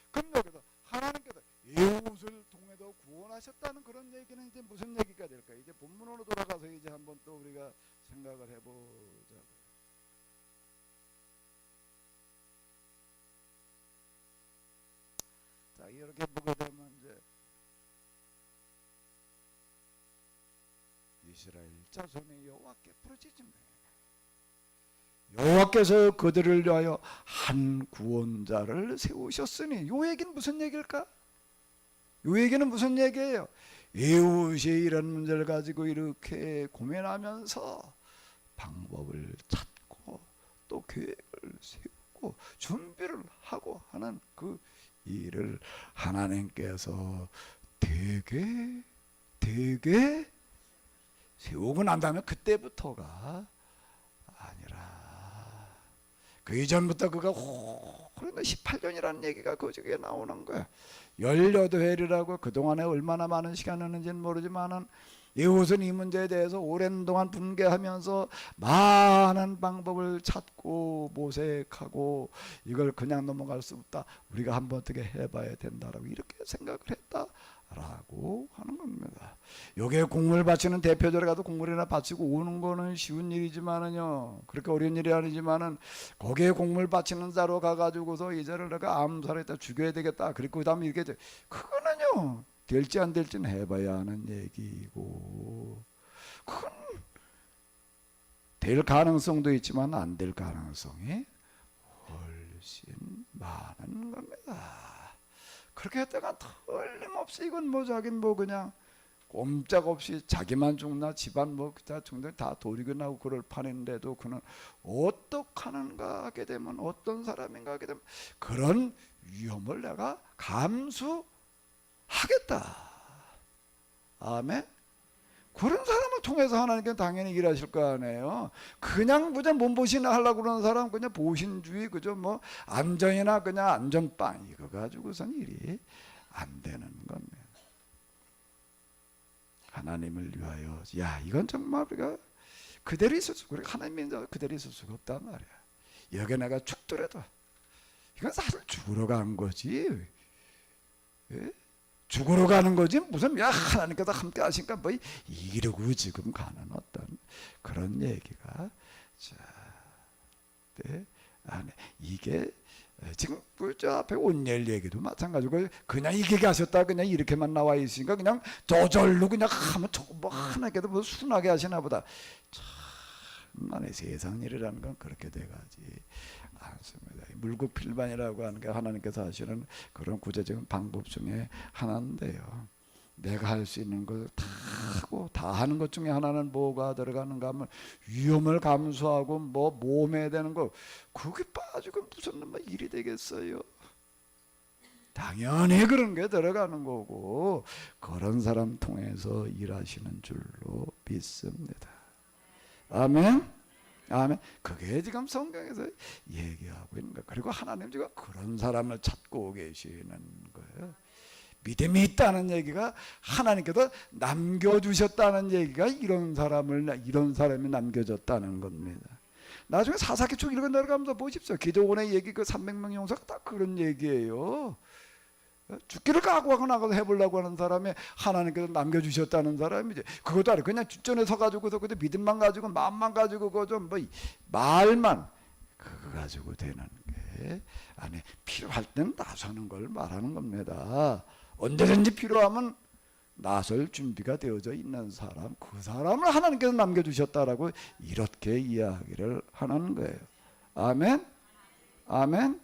그럼 여기서 하나님께서 에훗을 통해서 구원하셨다는 그런 얘기는 이제 무슨 얘기가 될까요? 이제 본문으로 돌아가서 이제 한번 또 우리가 생각을 해보자고요. 자, 이렇게 보게 되면 이제 이스라엘 자손이 여호와께 부르짖으며 여호와께서 그들을 위하여 한 구원자를 세우셨으니, 요 얘기는 무슨 얘기일까? 요 얘기는 무슨 얘기예요? 에훗이 이런 문제를 가지고 이렇게 고민하면서 방법을 찾고 또 계획을 세우고 준비를 하고 하는 그 일을 하나님께서 되게 세우고 난 다음에 그때부터가 아니라 그 이전부터 그가 그러니까 18년이라는 얘기가 그저기에 나오는 거야. 18회라고 그동안에 얼마나 많은 시간을 했는지는 모르지만은 에훗은 이 문제에 대해서 오랜 동안 분개하면서 많은 방법을 찾고 모색하고 이걸 그냥 넘어갈 수 없다. 우리가 한번 어떻게 해봐야 된다라고 이렇게 생각을 했다라고 하는 겁니다. 여기에 공물 바치는 대표적으로 가도 공물이나 바치고 오는 거는 쉬운 일이지만은요, 그렇게 어려운 일이 아니지만은 거기에 공물 바치는 자로 가가지고서 이자를 내가 암살했다, 죽여야 되겠다, 그리고 그 다음에 이렇게 그거는요 될지 안 될지는 해봐야 하는 얘기고, 그건 될 가능성도 있지만 안 될 가능성이 훨씬 많은 겁니다. 그렇게 했다가 틀림없이 이건 뭐 자긴 뭐 그냥 꼼짝없이 자기만 죽나 집안 뭐 다 죽나 다 도리고 나고 그럴 판인데도 그는 어떡하는가 하게 되면, 어떤 사람인가 하게 되면 그런 위험을 내가 감수하겠다 하겠다. 아멘. 그런 사람을 통해서 하나님께서 당연히 일하실 거 아니에요. 그냥 몸보신을 하려고 그러는 사람, 그냥 보신주의, 그저 뭐 안전이나 그냥 안전빵 이거 가지고선 일이 안 되는 겁니다. 하나님을 위하여, 야, 이건 정말 우리가 그대로 있을 수, 우리가 하나님의 그대로 있을 수가 없단 말이야. 여기 내가 죽더라도 이건 사실 죽으러 간 거지. 예? 죽으러 가는 거지 무슨 야 하나님께서 함께 하시니까 뭐 이러고 지금 가는 어떤 그런 얘기가 자, 네, 안에 이게 지금 저 앞에 온열 얘기도 마찬가지고 그냥 이게 하셨다 그냥 이렇게만 나와 있으니까 그냥 저절로 그냥 하면 뭐 하나님께도 뭐 순하게 하시나 보다. 참만의 세상 일이라는 건 그렇게 돼가지 않습니다. 물국필반이라고 하는 게 하나님께서 하시는 그런 구체적인 방법 중에 하나인데요. 내가 할 수 있는 걸 다 하고 다 하는 것 중에 하나는 뭐가 들어가는가 하면 위험을 감수하고 뭐 모험해야 되는 거 그게 빠지고 무슨 뭐 일이 되겠어요. 당연히 그런 게 들어가는 거고 그런 사람 통해서 일하시는 줄로 믿습니다. 아멘. 아멘. 그게 지금 성경에서 얘기하고 있는 거예요. 그리고 하나님 지금 그런 사람을 찾고 계시는 거예요. 믿음이 있다는 얘기가 하나님께서 남겨주셨다는 얘기가 이런 사람이 남겨졌다는 겁니다. 나중에 사사기축 읽어 내려가면서 보십시오. 기도원의 얘기 그 300명 용사가 다 그런 얘기예요. 죽기를 각오하고 나가서 해보려고 하는 사람이 하나님께서 남겨주셨다는 사람이지. 그것도 아니고 그냥 뒷전에 서가지고서 그저 믿음만 가지고 마음만 가지고 그좀 뭐 말만 그거 가지고 되는 게 아니 필요할 땐 나서는 걸 말하는 겁니다. 언제든지 필요하면 나설 준비가 되어져 있는 사람, 그 사람을 하나님께서 남겨주셨다라고 이렇게 이야기를 하는 거예요. 아멘. 아멘.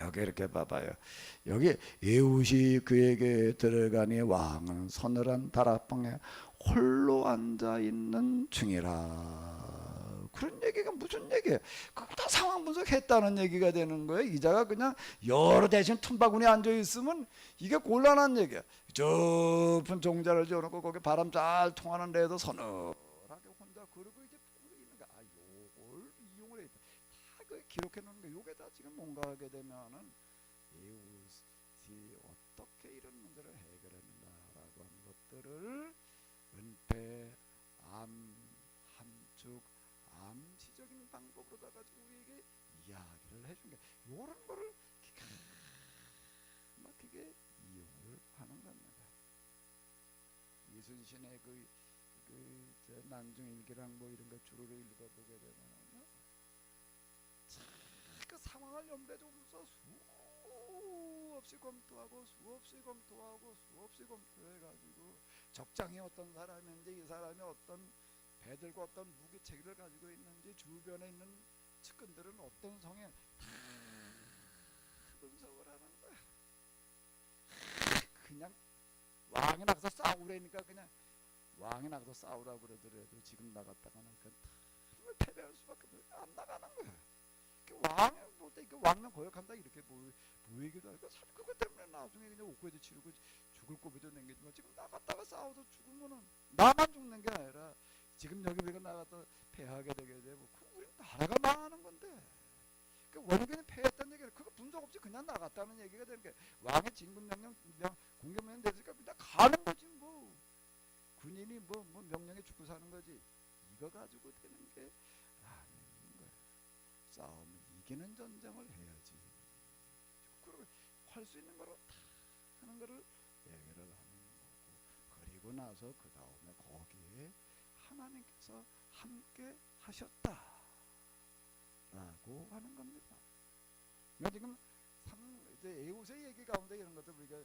여기 이렇게 봐봐요. 여기 에훗이 그에게 들어가니 왕은 서늘한 다락방에 홀로 앉아 있는 중이라. 그런 얘기가 무슨 얘기예요? 그거 다 상황 분석했다는 얘기가 되는 거예요. 이자가 그냥 여러 대신 틈바구니에 앉아 있으면 이게 곤란한 얘기야. 좁은 종자를 지어놓고 거기 바람 잘 통하는 데에서 서늘하게 혼자 그러고 이제 있는 거야. 아, 요걸 이용을 했다. 다 그 기록해 놓는 거. 요게 다 지금 뭔가 하게 되면은 에훗이 어떻게 이런 문제를 해결했는가라고 하는 것들을 은폐, 함축, 암시적인 방법으로다 가지고 우리에게 이야기를 해준 게 요런 거를 기가 막히게 이용을 하는 겁니다. 이순신의 난중일기랑 뭐 이런 거 주로를 읽어보게 되면요, 그 상황을 염두에 두면서 수없이 검토하고 수없이 검토해가지고 적장이 어떤 사람인지 이 사람이 어떤 배들과 어떤 무기 체계를 가지고 있는지 주변에 있는 측근들은 어떤 성향 다 분석을 하는 거야. 그냥 왕이 나가서 싸우라니까 그냥 왕이 나가서 싸우라고 그러더라도 지금 나갔다가는 그냥 패배할 수밖에 안 나가는 거야. 왕이 볼때 왕명 거역한다 이렇게 보이기도 하고 사실 그것 때문에 나중에 그냥 옥고에도 치르고 죽을 고비도 남기지만 지금 나갔다가 싸워서 죽으면은 나만 죽는 게 아니라 지금 여기 우리가 나갔다 패하게 되게 되고 우리 나라가 망하는 건데 원균이 패했다는 얘기는 그거 분석 없이 그냥 나갔다는 얘기가 되는 게 왕의 진군명령 공격명령 됐으니까 그냥 가는 거지 뭐 군인이 뭐 명령에 죽고 사는 거지 이거 가지고 되는 게 아닌 거야. 싸움을 이기는 전쟁을 해야지. 그리고 할 수 있는 거로 다 하는 거를 얘기를 하는 거고 그리고 나서 그 다음에 거기에 하나님께서 함께 하셨다라고 하는 겁니다. 지금 이제 에훗의 얘기 가운데 이런 것들 우리가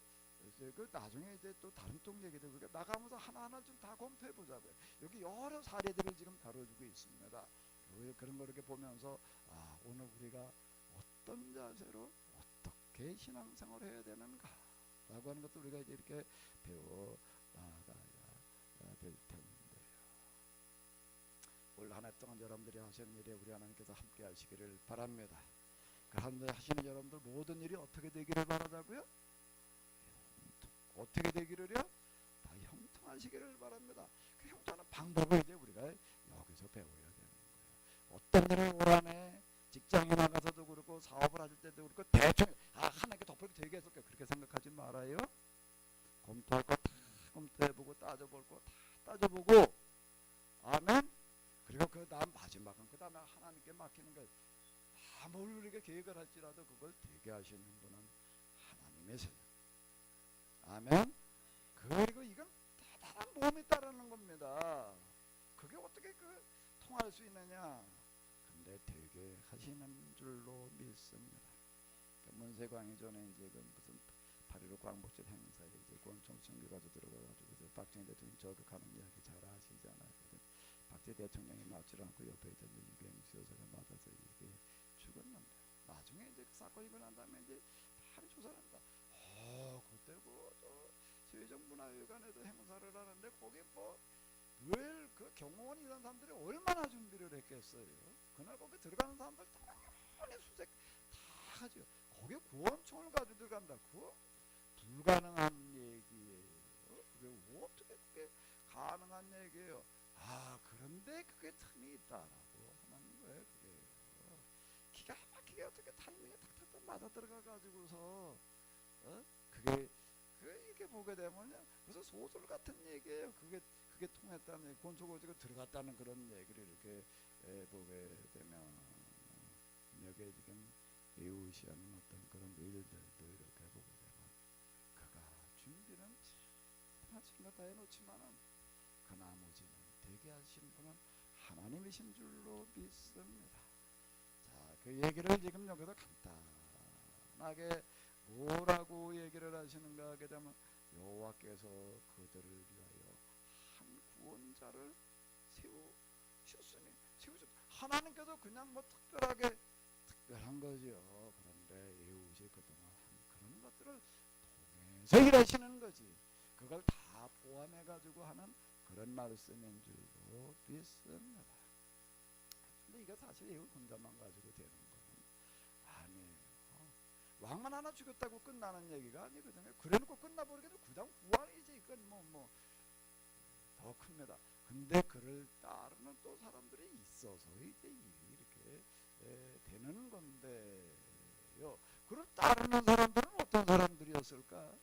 그 나중에 이제 또 다른 쪽 얘기들 우리가 나가면서 하나하나 좀 다 검토해 보자고요. 여기 여러 사례들을 지금 다뤄주고 있습니다. 그런 거 이렇게 보면서 오늘 우리가 어떤 자세로 어떻게 신앙생활을 해야 되는가라고 하는 것도 우리가 이제 이렇게 배워 나가야 될 텐데요. 올 한 해 동안 여러분들이 하시는 일에 우리 하나님께서 함께 하시기를 바랍니다. 그 하시는 여러분들 모든 일이 어떻게 되기를 바라자고요? 어떻게 되기를요? 다 형통하시기를 바랍니다. 그 형통하는 방법을 이제 우리가 여기서 배워야 되는 거예요. 어떤 일을 올 한해 직장에 나가서도 그렇고 사업을 할 때도 그렇고 대충 하나님께 덮어도 되게 했을 거예요. 그렇게 생각하지 말아요. 검토할 거 다 검토해보고 따져볼 거 다 따져보고 아멘. 그리고 그 다음 마지막은 그 다음에 하나님께 맡기는 거예요. 아무리 우리가 계획을 할지라도 그걸 되게 하시는 분은 하나님이세요. 아멘. 그리고 이건 대단한 모험이 따르는 겁니다. 그게 어떻게 통할 수 있느냐? 근데 되게 하시는 줄로 믿습니다. 문세광이 전에 이제 무슨 8.15 광복절 행사에 이제 권총 청교가서 들어가가지고 박정희 대통령 저격하는 이야기 잘 아시잖아요. 박정희 대통령이 맞지 않고 옆에 있던 유경수 여사가 맞아서 이렇게 죽었는데 나중에 이제 그 사건이 일어난 다음에 이제 많이 조사를 합니다. 그때 또 세종문화회관에도 행사를 하는데 거기 늘 그 경호원 이런 사람들이 얼마나 준비를 했겠어요. 그날 거기 들어가는 사람들 당연히 수색 다 하죠. 거기에 구원총을 가지고 들어간다. 그거 불가능한 얘기예요. 그게 어떻게 그게 가능한 얘기예요. 그런데 그게 틈이 있다라고 하는 거예요. 그게 기가 막히게 어떻게 타이밍에 탁탁탁 맞아 들어가 가지고서 그게 이렇게 보게 되면요, 무슨 소설 같은 얘기예요. 그게 통했다는 얘기, 권총을 들어갔다는 그런 얘기를 이렇게 보게 되면 여기에 지금 이웃이하는 어떤 그런 일들도 이렇게 보게 되면 그가 준비는 하신 거 다 해놓지만은 그 나머지는 되게 하신 분은 하나님이신 줄로 믿습니다. 자, 그 얘기를 지금 여기서 간단하게 뭐라고 얘기를 하시는가 하게 되면 여호와께서 그들을 위하여 한 구원자를 세우셨으니 하나님께서 그냥 특별한 거죠. 그런데 이웃이 그동안 한 그런 것들을 통해서 일하시는 거지. 그걸 다 포함해 가지고 하는 그런 말씀인 줄로 믿습니다. 근데 이거 사실 이웃 혼자만 가지고 되는 거는 아니에요. 왕만 하나 죽였다고 끝나는 얘기가 아니거든요. 그래놓고 끝나버리게 되면 그 다음 구원이지. 이건 더 큽니다. 근데 그를 따르는 또 사람들이 있어서 이제 이렇게 되는 건데요. 그를 따르는 사람들은 어떤 사람들이었을까?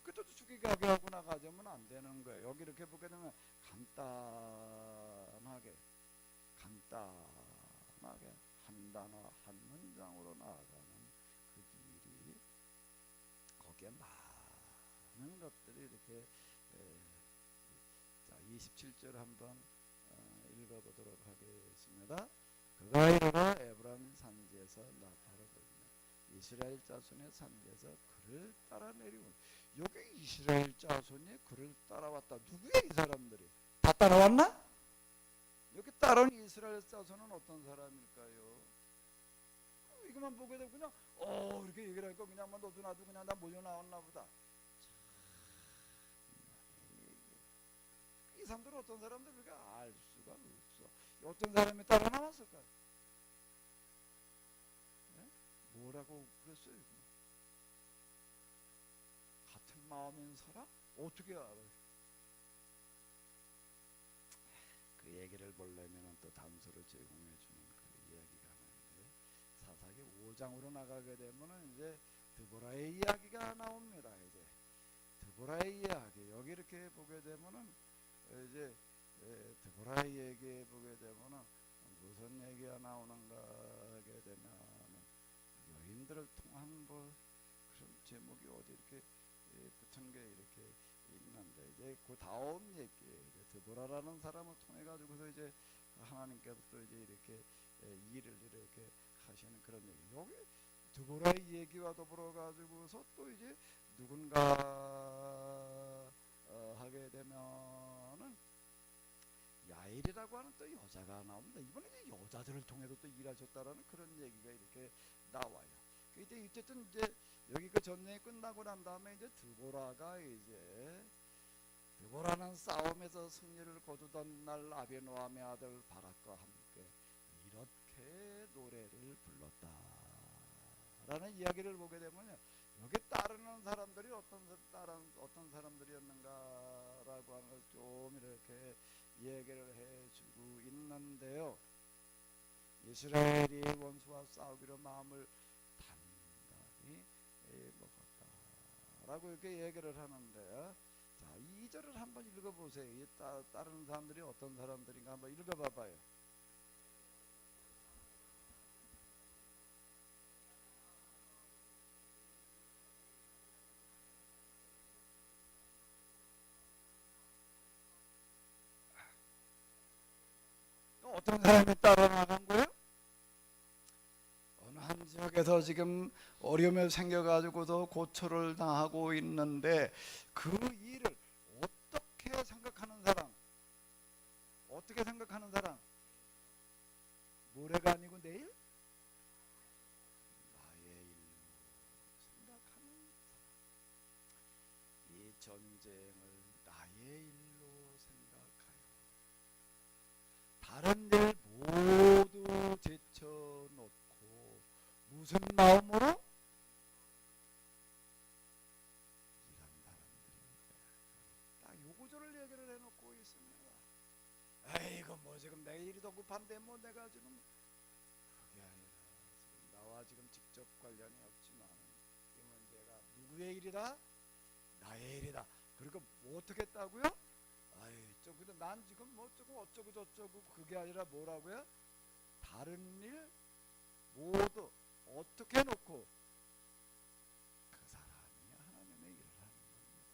그것도 죽이게 하고 나가자면 안 되는 거예요. 여기 이렇게 보게 되면 간단하게 한 단어 한 문장으로 나아가는 그 길이 거기에 많은 것들이 이렇게 자 27절 한번 읽어보도록 하겠습니다. 그가 이르러 에브라임 산지에서 나팔을 불며 이스라엘 자손의 산지에서 그를 따라 내리고 여기 이스라엘 자손이 그를 따라왔다. 누구야 이 사람들이? 다 따라왔나? 여기 따라온 이스라엘 자손은 어떤 사람일까요? 이것만 보게 되고 그냥 이렇게 얘기를 하니까 그냥 너도 나도 그냥 다 모여 나왔나 보다. 이 사람들은 어떤 사람들 우리가 알 수가 없어. 어떤 사람이 따라 나왔을까? 네? 뭐라고 그랬어요? 같은 마음인 사람? 어떻게 알아요? 그 얘기를 보려면 또 단서를 제공해 주는 그 이야기가 하는데 사사기 5장으로 나가게 되면은 이제 드보라의 이야기가 나옵니다. 이제 드보라의 이야기 여기 이렇게 보게 되면은 이제 드보라의 얘기 보게 되면은 무슨 얘기가 나오는가 하게 되면은 여인들을 통한 그런 제목이 어디 이렇게 붙은 게 이렇게 있는데 이제 그 다음 얘기 드보라라는 사람을 통해 가지고서 이제 하나님께서 또 이제 이렇게 일을 이렇게 하시는 그런 얘기. 여기 드보라의 얘기와 더불어 가지고서 또 이제 누군가 하게 되면은 야일이라고 하는 또 여자가 나옵니다. 이번에 이제 여자들을 통해서 또 일하셨다라는 그런 얘기가 이렇게 나와요. 이때 어쨌든 이제 여기 그 전쟁이 끝나고 난 다음에 이제 드보라가 이제 드보라는 싸움에서 승리를 거두던 날 아비노함의 아들 바락과 함께 이렇게 노래를 불렀다라는 이야기를 보게 되면요. 여기 따르는 사람들이 어떤 사람들이었는가라고 하는 걸 좀 이렇게 얘기를 해주고 있는데요. 이스라엘이 원수와 싸우기로 마음을 단단히 먹었다라고 이렇게 얘기를 하는데, 자, 2절을 한번 읽어보세요. 이 따르는 사람들이 어떤 사람들인가 한번 읽어봐봐요. 어떤 사람이 따라 나간 거예요? 어느 한 지역에서 지금 어려움이 생겨가지고도 고초를 당하고 있는데 그 일을 어떻게 생각하는 사람? 어떻게 생각하는 사람? 모레가 아니고 내일? 나의 일로 생각하는 사람. 이 전쟁을 나의 일로 생각하여 다른 일 모두 제쳐놓고 무슨 마음으로? 이런 사람들인 거야. 딱 요 구절을 얘기를 해놓고 있습니다. 아이고 뭐 지금 내 일이 더 급한데 뭐 내가 지금, 그게 아니라 지금 나와 지금 직접 관련이 없지만 이 문제가 누구의 일이다? 나의 일이다. 그리고 뭐 어떻게 했다고요? 아이 근데 난 지금 뭐 조금 어쩌고 저쩌고, 그게 아니라 뭐라고요? 다른 일 모두 어떻게 해놓고 그 사람이 하나님의 일을 하는 겁니다.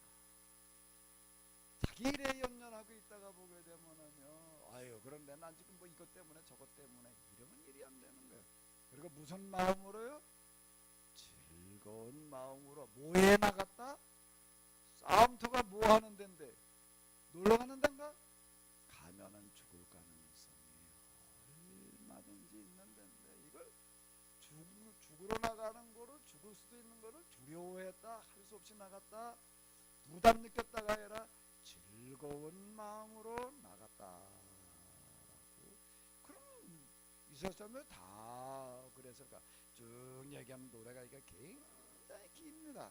자기 일에 연연하고 있다가 보게 되면은요, 아유 그런데 난 지금 뭐 이것 때문에 저것 때문에 이러면 일이 안 되는 거예요. 그리고 무슨 마음으로요? 즐거운 마음으로. 뭐에 나갔다? 싸움터가 뭐 하는 데인데? 놀러 가는 데인가? 가면은 죽을 가능성이 얼마든지 있는 데인데 이걸 죽으러 나가는 거를, 죽을 수도 있는 거를 두려워했다, 할 수 없이 나갔다, 부담 느꼈다가 아니라 즐거운 마음으로 나갔다라고. 그럼 있었으면 다 그래서 쭉 얘기하면 노래가 이게 굉장히 깁니다.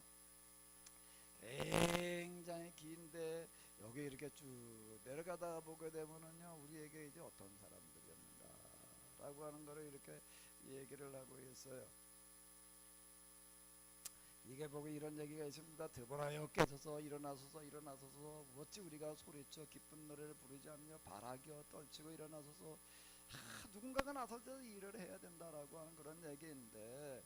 굉장히 긴데 여기 이렇게 쭉 내려가다 보게 되면은요, 우리에게 이제 어떤 사람들이었는가라고 하는 거를 이렇게 얘기를 하고 있어요. 이게 보고 이런 얘기가 있습니다. 드보라여 깨서서 일어나소서 어찌 우리가 소리쳐 기쁜 노래를 부르지 않으며 바라기어 떨치고 일어나소서. 누군가가 나서서 일을 해야 된다라고 하는 그런 얘기인데,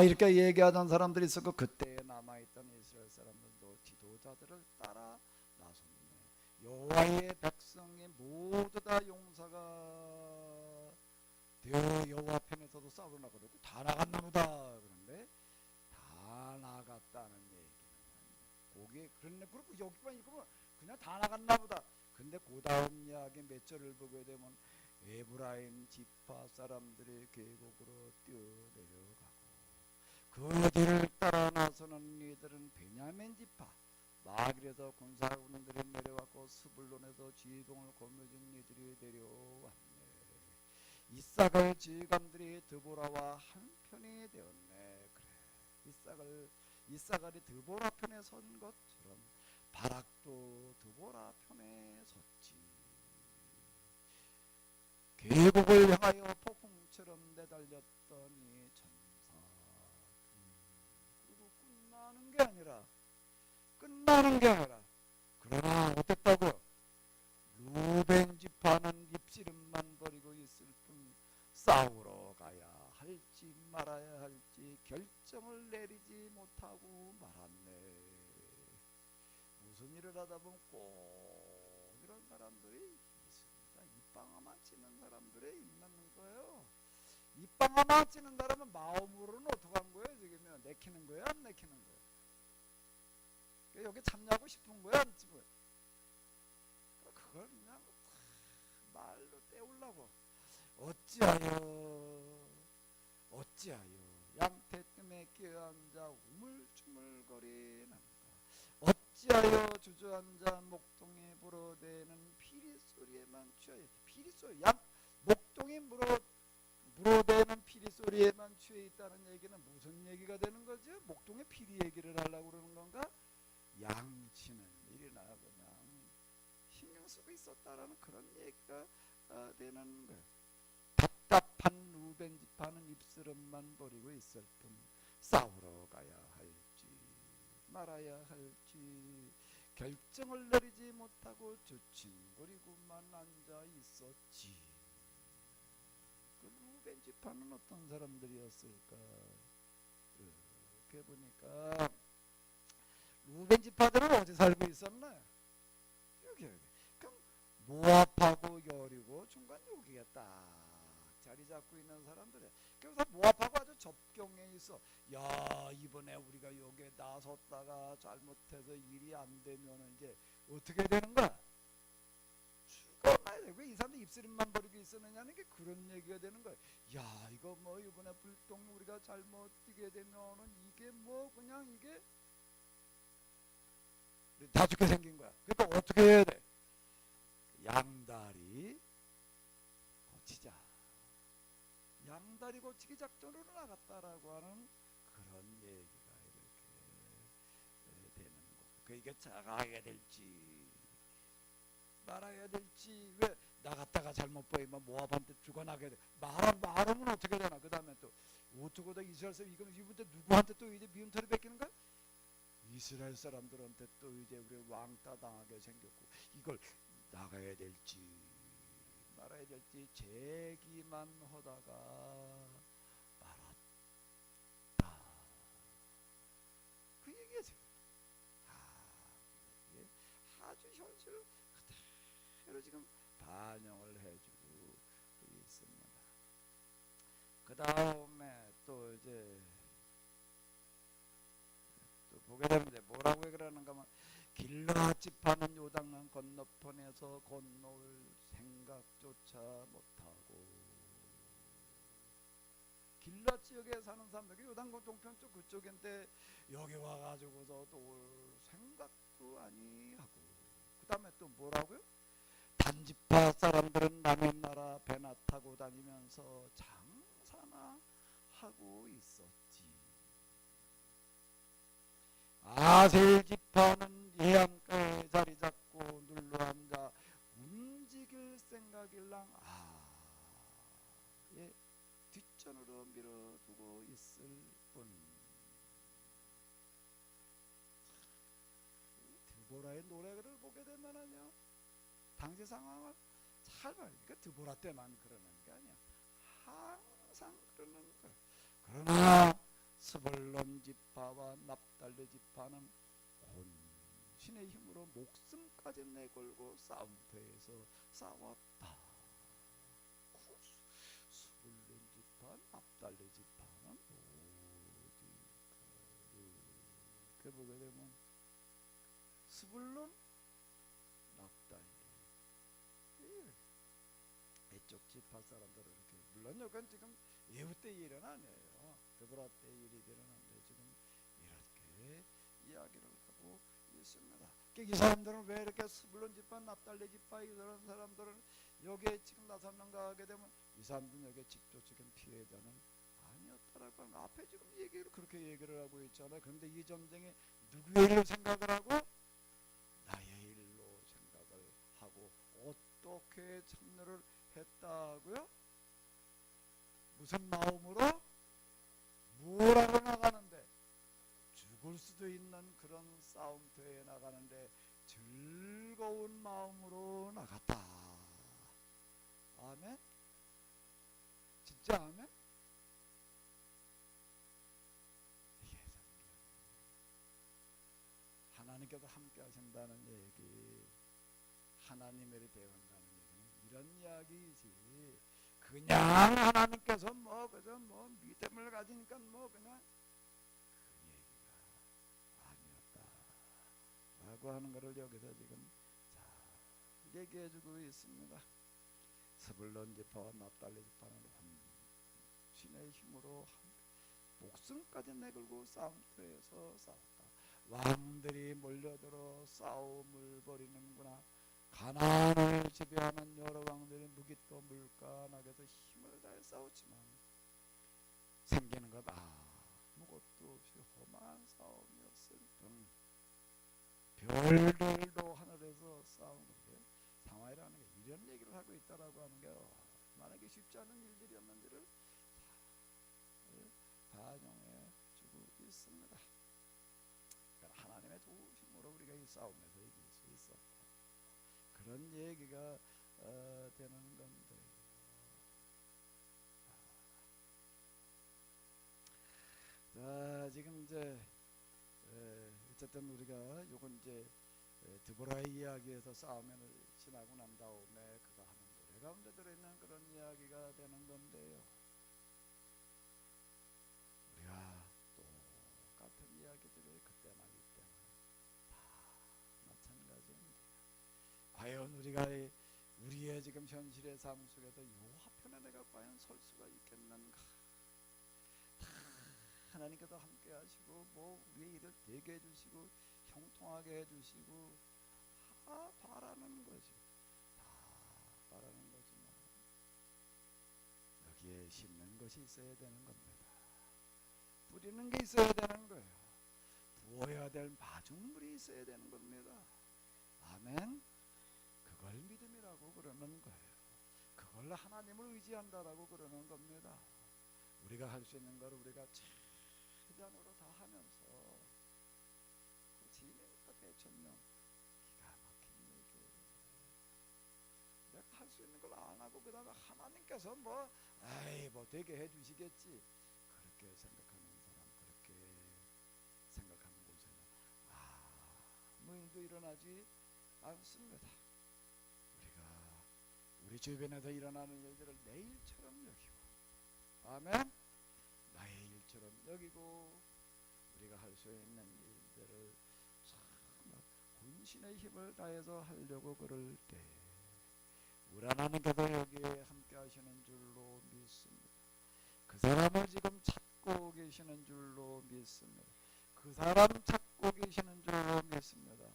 이렇게 얘기하던 사람들이 있었고 그때에 남아있던 이스라엘 사람들도 지도자들을 따라 나섰네. 여호와의 백성이 모두 다 용사가 되어 여호와 편에서도 싸우러 나가고 다 나갔나 보다. 그런데 다 나갔다는 얘기는 거기. 그런데 그리고 여기만 읽으면 그냥 다 나갔나 보다. 근데 그 다음 이야기 몇 절을 보게 되면 에브라임 지파 사람들이 계곡으로 뛰어내려가고 그 뒤를 따라 나서는 이들은 베냐민 지파 마길에서 군사군들이 내려왔고 스불론에서 지휘봉을 거머쥔 이들이 내려왔네. 이삭을 지휘관들이 드보라와 한편이 되었네. 그래, 이삭이 드보라 편에 선 것처럼 바락도 드보라 편에 섰지. 계곡을 향하여 폭풍처럼 내달렸더니 천사. 그리고 끝나는 게 아니라 그러나 어땠다고요? 루벤 지파는 입씨름만 벌이고 있을 뿐 싸우러 가야 할지 말아야 할지 결정을 내리지 못하고 말았네. 무슨 일을 하다 보면 꼭 이런 사람들이 있습니다. 입방아만 치는 사람들이 있는 거예요. 입방아만 치는 사람은 마음으로는 어떻게 한 거예요? 지금 내키는 거예요? 안 내키는 거예요? 여기 참여하고 싶은 거예요? 안 싶어요? 그걸 그냥 말로 때우려고. 어찌하여 양태 뜸에 끼어앉아 우물쭈물거리는가. 어찌하여 주저앉아 목동에 불어대는 피리소리에만 취하였지. 피리소리, 목동이 물어대는 피리소리 술거리에만 취해 있다는 얘기는 무슨 얘기가 되는 거죠? 목동의 피리 얘기를 하려고 그러는 건가? 양치는 일이나 그냥 신경 쓰고 있었다라는 그런 얘기가 되는 거예요. 답답한 루벤 지파는 입스름만 버리고 있을 뿐 싸우러 가야 할지 말아야 할지 결정을 내리지 못하고 주춤거리고만 앉아 있었지. 그 루벤 지파는 어떤 사람들이었을까? 이렇게 보니까 루벤 지파들은 어디 살고 있었나? 여기. 그럼 모압하고 여리고 중간 여기에 딱 자리 잡고 있는 사람들이야. 그래서 모압하고 아주 접경에 있어. 야, 이번에 우리가 여기에 나섰다가 잘못해서 일이 안 되면 이제 어떻게 되는 거야? 죽어나야 돼. 왜 이 사람들 입술만 버리고 있었느냐는 게 그런 얘기가 되는 거야. 야, 이거 뭐 이번에 불똥 우리가 잘못 뛰게 되면은 이게 뭐 그냥 이게 다 죽게 생긴 거야. 그러니까 어떻게 해야 돼? 양다리 고치자. 양다리 고치기 작전으로 나갔다라고 하는 그런 얘기가 이렇게 되는 거고. 이게 나가야 될지 말아야 될지. 왜 나갔다가 잘못 보이면 모압한테 죽어나게 돼. 말하면 어떻게 되나. 그 다음에 또 어떻게 이스라엘 사람 이분들 누구한테 또 이제 미운털이 뺏기는 거야? 이스라엘 사람들한테 또 이제 우리 왕따 당하게 생겼고, 이걸 나가야 될지 말아야 될지 제기만 하다가 말았다. 그 얘기죠. 이게 아주 현실을 그대로 지금 반영을 해주고 있습니다. 그 다음에 또 이제 또 보게 되면 이제 뭐라고 그러는가 하면 길르앗 지파는 요단강 건너편에서 건너올 생각조차 못하고, 길르앗 지역에 사는 사람들이 요단강 동편 쪽 그쪽인데 여기 와가지고서 또 올 생각도 아니하고, 그 다음에 또 뭐라고요? 단지파 사람들은 남의 나라 배나 타고 다니면서 장사나 하고 있었지. 아셀 지파는 해안가에 자리 잡고 눌러앉아 움직일 생각일랑 예, 뒷전으로 밀어두고 있을 뿐. 드보라의 노래를 보게 되면은요, 당시 상황을 잘 봐요. 그러니까 드보라 때만 그러는 게 아니야. 항상 그러는 거야. 그러나 스불론 지파와 납달리 지파는 혼신의 힘으로 목숨까지 내걸고 싸움터에서 싸웠다. 스불론 지파, 납달리 지파는 어디일까? 이렇게 보게 되면 스불론, 납달리 이쪽 지파 사람들은 이렇게, 물론 이건 지금 예후 때 일은 아니에요. 드보라 때 일이 일어났는데 지금 이렇게 이야기를 하고 있습니다. 이 사람들은 왜 이렇게 스불론 지파, 납달리 지파 이런 사람들은 여기에 지금 나섰는가 하게 되면 이 사람들은 여기에 직접적인 피해자는 아니었다라고 하는 거. 앞에 지금 얘기를 그렇게 얘기를 하고 있잖아요. 그런데 이 전쟁이 누구의 일로 생각을 하고? 나의 일로 생각을 하고 어떻게 참여를 했다고요? 무슨 마음으로? 뭐라고 나가는데? 죽을 수도 있는 그런 싸움터에 나가는데 즐거운 마음으로 나갔다. 아멘? 진짜 아멘? 이게 성경. 하나님께서 함께 하신다는 얘기, 하나님을 배운다는 얘기는 이런 이야기이지. 그냥 하나님께서 뭐 그저 뭐 믿음을 가지니까 뭐 그냥 그 얘기가 아니었다라고 하는 것을 여기서 지금 자 얘기해주고 있습니다. 스불론 지파와 납달리 지파는 혼신의 힘으로 목숨까지 내걸고 싸움터에서 싸웠다. 왕들이 몰려들어 싸움을 벌이는구나. 가나안을 지배하는 여러 왕들이 무기또 물가나게서 힘을 다해 싸웠지만 없이 험한 싸움이었을 뿐 별들도 하늘에서 싸우는 게 상하이라는 게 이런 얘기를 하고 있다라고 하는 게 만약에 쉽지 않은 일들이었는지를 반영해 주고 있습니다. 그러니까 하나님의 도우심으로 우리가 이 싸움에서 이길 수 있었다. 그런 얘기가 되는 건데 자 지금 이제 어쨌든 우리가 요건 이제 드보라의 이야기에서 싸움을 지나고 난 다음에 그가 하는 노래 가운데 들어있는 그런 이야기가 되는 건데요. 우리가 똑같은 이야기들이 그때나 이때나 다 마찬가지인데 과연 우리가 우리의 지금 현실의 삶 속에서 요 화편에 내가 과연 설 수가 있겠는가? 하나님께서 함께 하시고 뭐 우리의 일을 되게 해주시고 형통하게 해주시고 다 바라는 거죠. 다 바라는 거지만 여기에 심는 것이 있어야 되는 겁니다. 뿌리는 게 있어야 되는 거예요. 부어야 될 마중물이 있어야 되는 겁니다. 아멘. 그걸 믿음이라고 그러는 거예요. 그걸 하나님을 의지한다라고 그러는 겁니다. 우리가 할 수 있는 걸 우리가 최대한으로 다 하면서 지금부터 대천명 기가 막힌 얘기예요. 내가 할 수 있는 걸 안 하고 그 다음에 하나님께서 뭐 되게 해주시겠지 그렇게 생각하는 사람, 그렇게 생각하는 곳에는 아무 일도 일어나지 않습니다. 우리가 우리 주변에서 일어나는 일들을 내 일처럼 여기고 아멘. 나의 일처럼 여기고 우리가 할 수 있는 일들을 참 혼신의 힘을 다해서 하려고 그럴 때 우리 하나님께서 여기에 함께 하시는 줄로 믿습니다. 그 사람을 지금 찾고 계시는 줄로 믿습니다. 그 사람 찾고 계시는 줄로 믿습니다.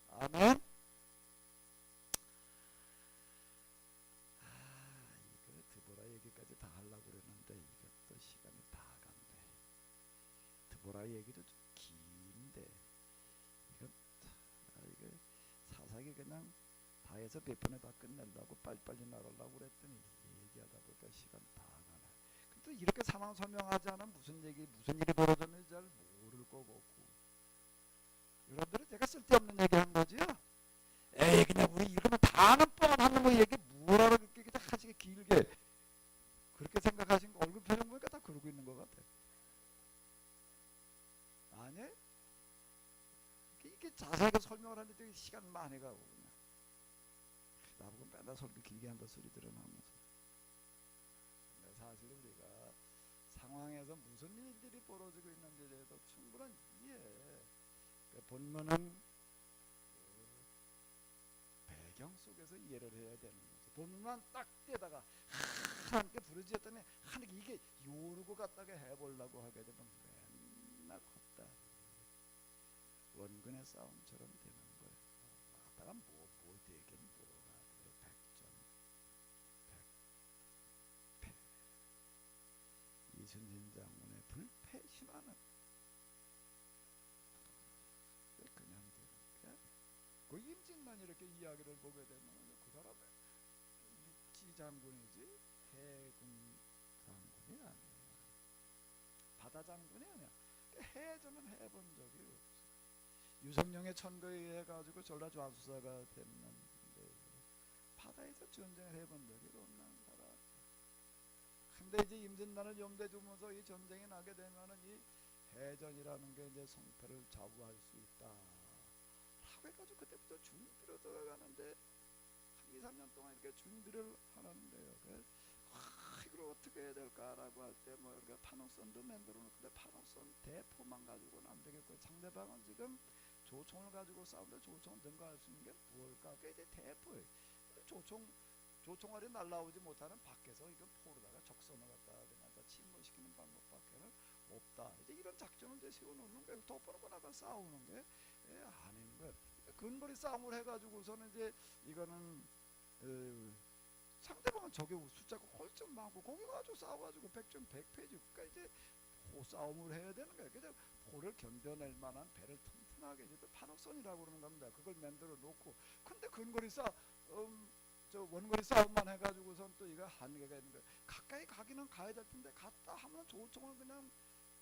아멘. 이거 드보라 얘기까지 다 하려고 그랬는데 이것도 시간이 다 갔네. 드보라 얘기도 좀 긴데 이거 사사기 그냥 다 해서 몇 번에 다 끝내려고 빨리빨리 나가려고 그랬더니 얘기하다 보니까 시간 다 가네. 근데 이렇게 상황 설명하지 않으면 무슨 일이 벌어졌는지 잘 모를 거고 여러분들은 제가 쓸데없는 얘기 한 거지요? 에이 그냥 우리 이러면 다 아는 뻔한 하는 거 얘기 뭐라고 이렇게 하시게 길게 그렇게 생각하신 거 얼굴 표정 보니까 다 그러고 있는 것 같아. 아니? 이게 자세하게 설명을 하는데 시간 많이 가고 그냥 나보고 맨날 설교 길게 한다 소리들은 하면서 근데 사실 우리가 상황에서 무슨 일들이 벌어지고 있는지에 대해서 충분한 이해 본문은 배경 속에서 이해를 해야 되는 거죠. 본문만 딱 떼다가 하나님께 부르짖었더니 하나님 이게 요르고 갔다가 해보려고 하게 되면 맨날 헛다리 원근의 싸움처럼 되는 거예요. 하다가 뭐 되긴 뭐가 돼. 백전 백패 이순신 장군의 불패 신화는 그냥 되는 게 그 임진만 이렇게 이야기를 보게 되면 그 사람의 육지 장군이지 해군 장군이 아니에요. 바다 장군이 아니야. 해전은 해본 적이 없어. 유성룡의 천거에 의해 가지고 전라좌수사가 됐는데 바다에서 전쟁을 해본 적이 없는 사람. 근데 이제 임진란을 염두에 두면서 이 전쟁이 나게 되면은 이 해전이라는 게 이제 성패를 좌우할 수 있다. 라고 해가지고 그때부터 준비로 들어가는데 한 2, 3년 동안 이렇게 준비를 하는데요. 이걸 어떻게 해야 될까라고 할 때 뭐 우리가 판옥선도 만들어 놓는데 판옥선 대포만 가지고는 안 되겠고 상대방은 지금 조총을 가지고 싸우는데 조총을 능가할 수 있는 게 뭘까? 그게 이제 대포예요. 조총알이 날라오지 못하는 밖에서 이거 포로다가 적선을 갖다 침몰시키는 방법밖에는 없다. 이제 이런 작전을 이제 세워놓는 거예요. 덮어놓고 나가 싸우는 게 아닌 거예요. 근거리 싸움을 해가지고서는 이제 이거는 상대방은 적의 숫자가 훨씬 많고 거기 가지고 싸워가지고 백전 백패지. 그러니까 이제 포 싸움을 해야 되는 거예요. 그래서 포를 견뎌낼 만한 배를 튼튼하게 이제 판옥선이라고 그러는 겁니다. 그걸 만들어 놓고, 근데 근거리 저 원거리 싸움만 해가지고선 또 이거 한계가 있는 거예요. 가까이 가기는 가야 될 텐데 갔다 하면 조총은 그냥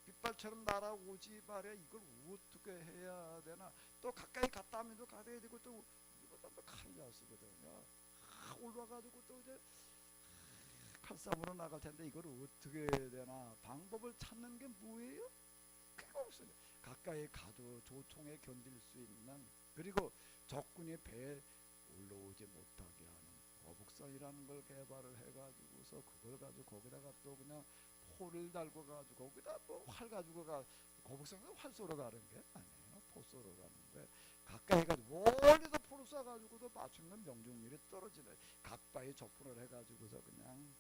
빗발처럼 날아오지 말이야. 이걸 어떻게 해야 되나. 또 가까이 갔다 하면 또 가야 되고, 또 이거 또 칼을 잘 쓰거든요. 올라가지고 또 이제 칼싸움으로 나갈 텐데 이걸 어떻게 해야 되나. 방법을 찾는 게 뭐예요? 그거 없어요. 가까이 가도 조총에 견딜 수 있는, 그리고 적군이 배에 올라오지 못하게 하는 거북선이라는 걸 개발을 해가지고서 그걸 가지고 거기다가 또 그냥 포를 달고 가지고 거기다 뭐 활 가지고 가. 거북선은 활 쏘러 가는 게 아니에요. 포 쏘러 가는 거예요. 가까이 가지고 멀리서 포를 쏴가지고도 맞추는 명중률이 떨어지네. 가까이 접근을 해가지고서 그냥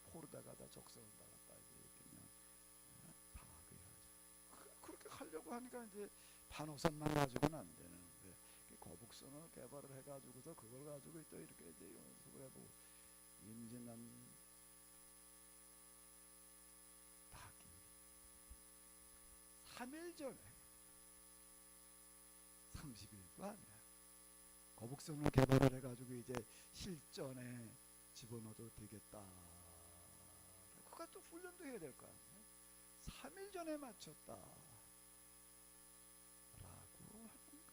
포르다가 다 적성을 나갔다 그냥 파괴하죠. 그렇게 하려고 하니까 이제 반호선만 가지고는 안 되는 거예요. 거북선을 개발을 해가지고서 그걸 가지고 또 이렇게 이제 연습을 해보고, 임진왜란 타기 3일 전에 30일도 아니야. 거북선을 개발을 해가지고 이제 실전에 집어넣어도 되겠다. 그것도 훈련도 해야 될 거 아니에요. 3일 전에 맞췄다 라고 하는 거예요.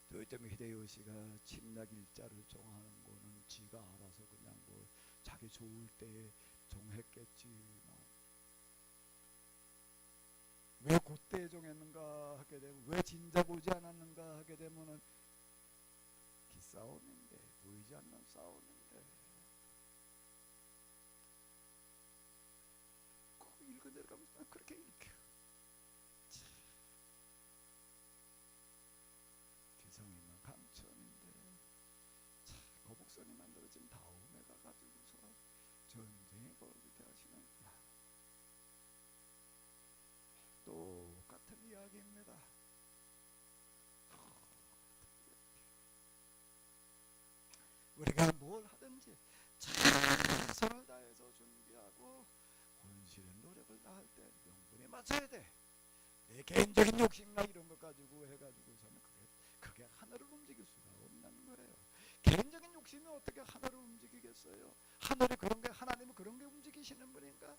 도요토미 히데요시가 침략 일자를 정하는 거는 지가 알아서 그냥 뭐 자기 좋을 때에 정했겠지만, 왜 그때 정했는가 하게 되면, 왜 진작 오지 않았는가 하게 되면은 기싸움인데, 보이지 않는 싸움인데, 그 읽어 내려가면서 그렇게 읽혀. 기성이면 강천인데, 거북선이 만들어진 다음에 가가지고서 전쟁이 벌어지게 하시는 똑같은 이야기입니다. 우리가 뭘 하든지 최선을 다해서 준비하고 혼신의 노력을 다할 때 명분이 맞춰야 돼. 내 개인적인 욕심이나 이런 것 가지고 해가지고서는 그게 하늘을 움직일 수가 없는 거예요. 개인적인 욕심이 어떻게 하늘을 움직이겠어요? 하늘이 그런 게, 하나님은 그런 게 움직이시는 분인가?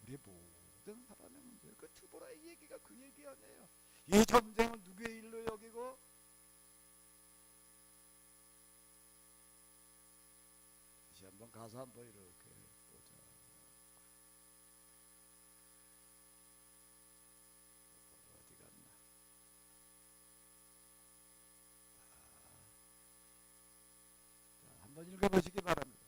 우리 모든 사람의 문제. 그 드보라의 얘기가 그 얘기 아니에요. 이 전쟁을 누구의 일로 여기고, 다시 한번 가서 한번 이렇게 보자. 어디 갔나? 자, 한번 읽어보시기 바랍니다.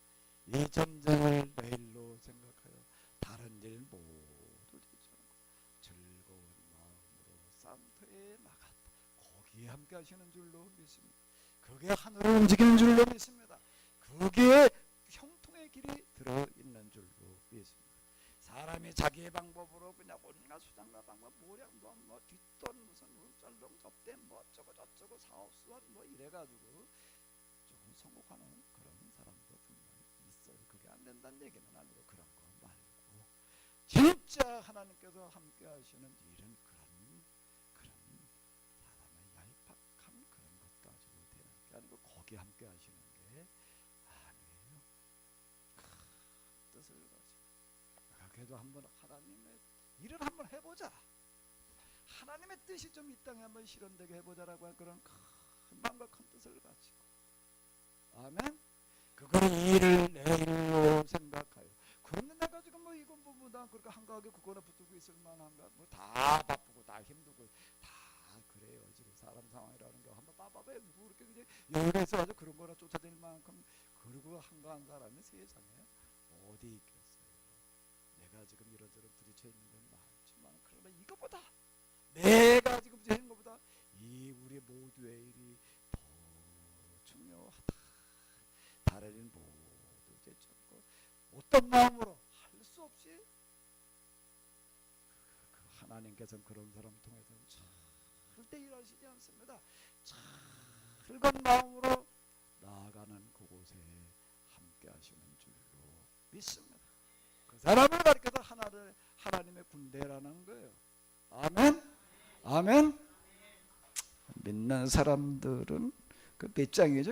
이 전쟁을 내일로 생각하여 다른 일 모두 되지 않고 즐거운 마음으로 산터에 나갔다. 거기에 함께 하시는 줄로 믿습니다. 그게 하늘을 움직이는 줄로 믿습니다. 그게 형통의 길이 들어있는 줄로 믿습니다. 사람이 자기의 방법으로 그냥 온갖 수단과 방법, 모략론, 뭐 뒷돈, 무슨 짤롱 접대, 뭐 어쩌고 저쩌고 사업수완 뭐 이래가지고 조금 성공하는 그런 사람도 분명히 있어요. 그게 안 된다는 얘기는 아니고, 그런 거 말고 진짜 하나님께서 함께 하시는 일은 그런 사람의 얄팍한 그런 것 가지고 되는 게 아니고, 거기 함께 하시는 게 아니에요. 큰 뜻을 가지고. 그래도 한번 하나님의 일을 한번 해보자. 하나님의 뜻이 좀 이 땅에 한번 실현되게 해보자라고 하는 그런 큰 마음과 큰 뜻을 가지고. 아멘. 그걸 이 일을 내 일로 생각하여. 그런데 내가 지금 뭐 이건 나 그렇게 한가하게 그거나 붙들고 있을 만한가? 뭐 다 바쁘고 다 힘들고 다 그래요. 지금 사람 상황이라는 게 한번 봐봐요. 누구 그렇게 그냥 여유가 있어가지고 그런 거나 쫓아다닐 만큼 그러고 한가한 사람이 세상에 어디 있겠어요. 내가 지금 이런저런 부딪혀 있는 건 많지만, 그러나 이것보다, 내가 지금 부딪히는 것보다 이 우리 모두의 일이 더 중요하다. 다른 일 모두 제쳤고, 어떤 마음으로 할 수 없이 하나님께서는 그런 사람 통해서는 절대 일하시지 않습니다. 즐거운 마음으로 나아가는 그곳에 함께 하시는 줄로 믿습니다. 그 사람을 가리켜서 하나님 하나님의 군대라는 거예요. 아멘. 아멘. 믿는 사람들은 그 몇 장이죠?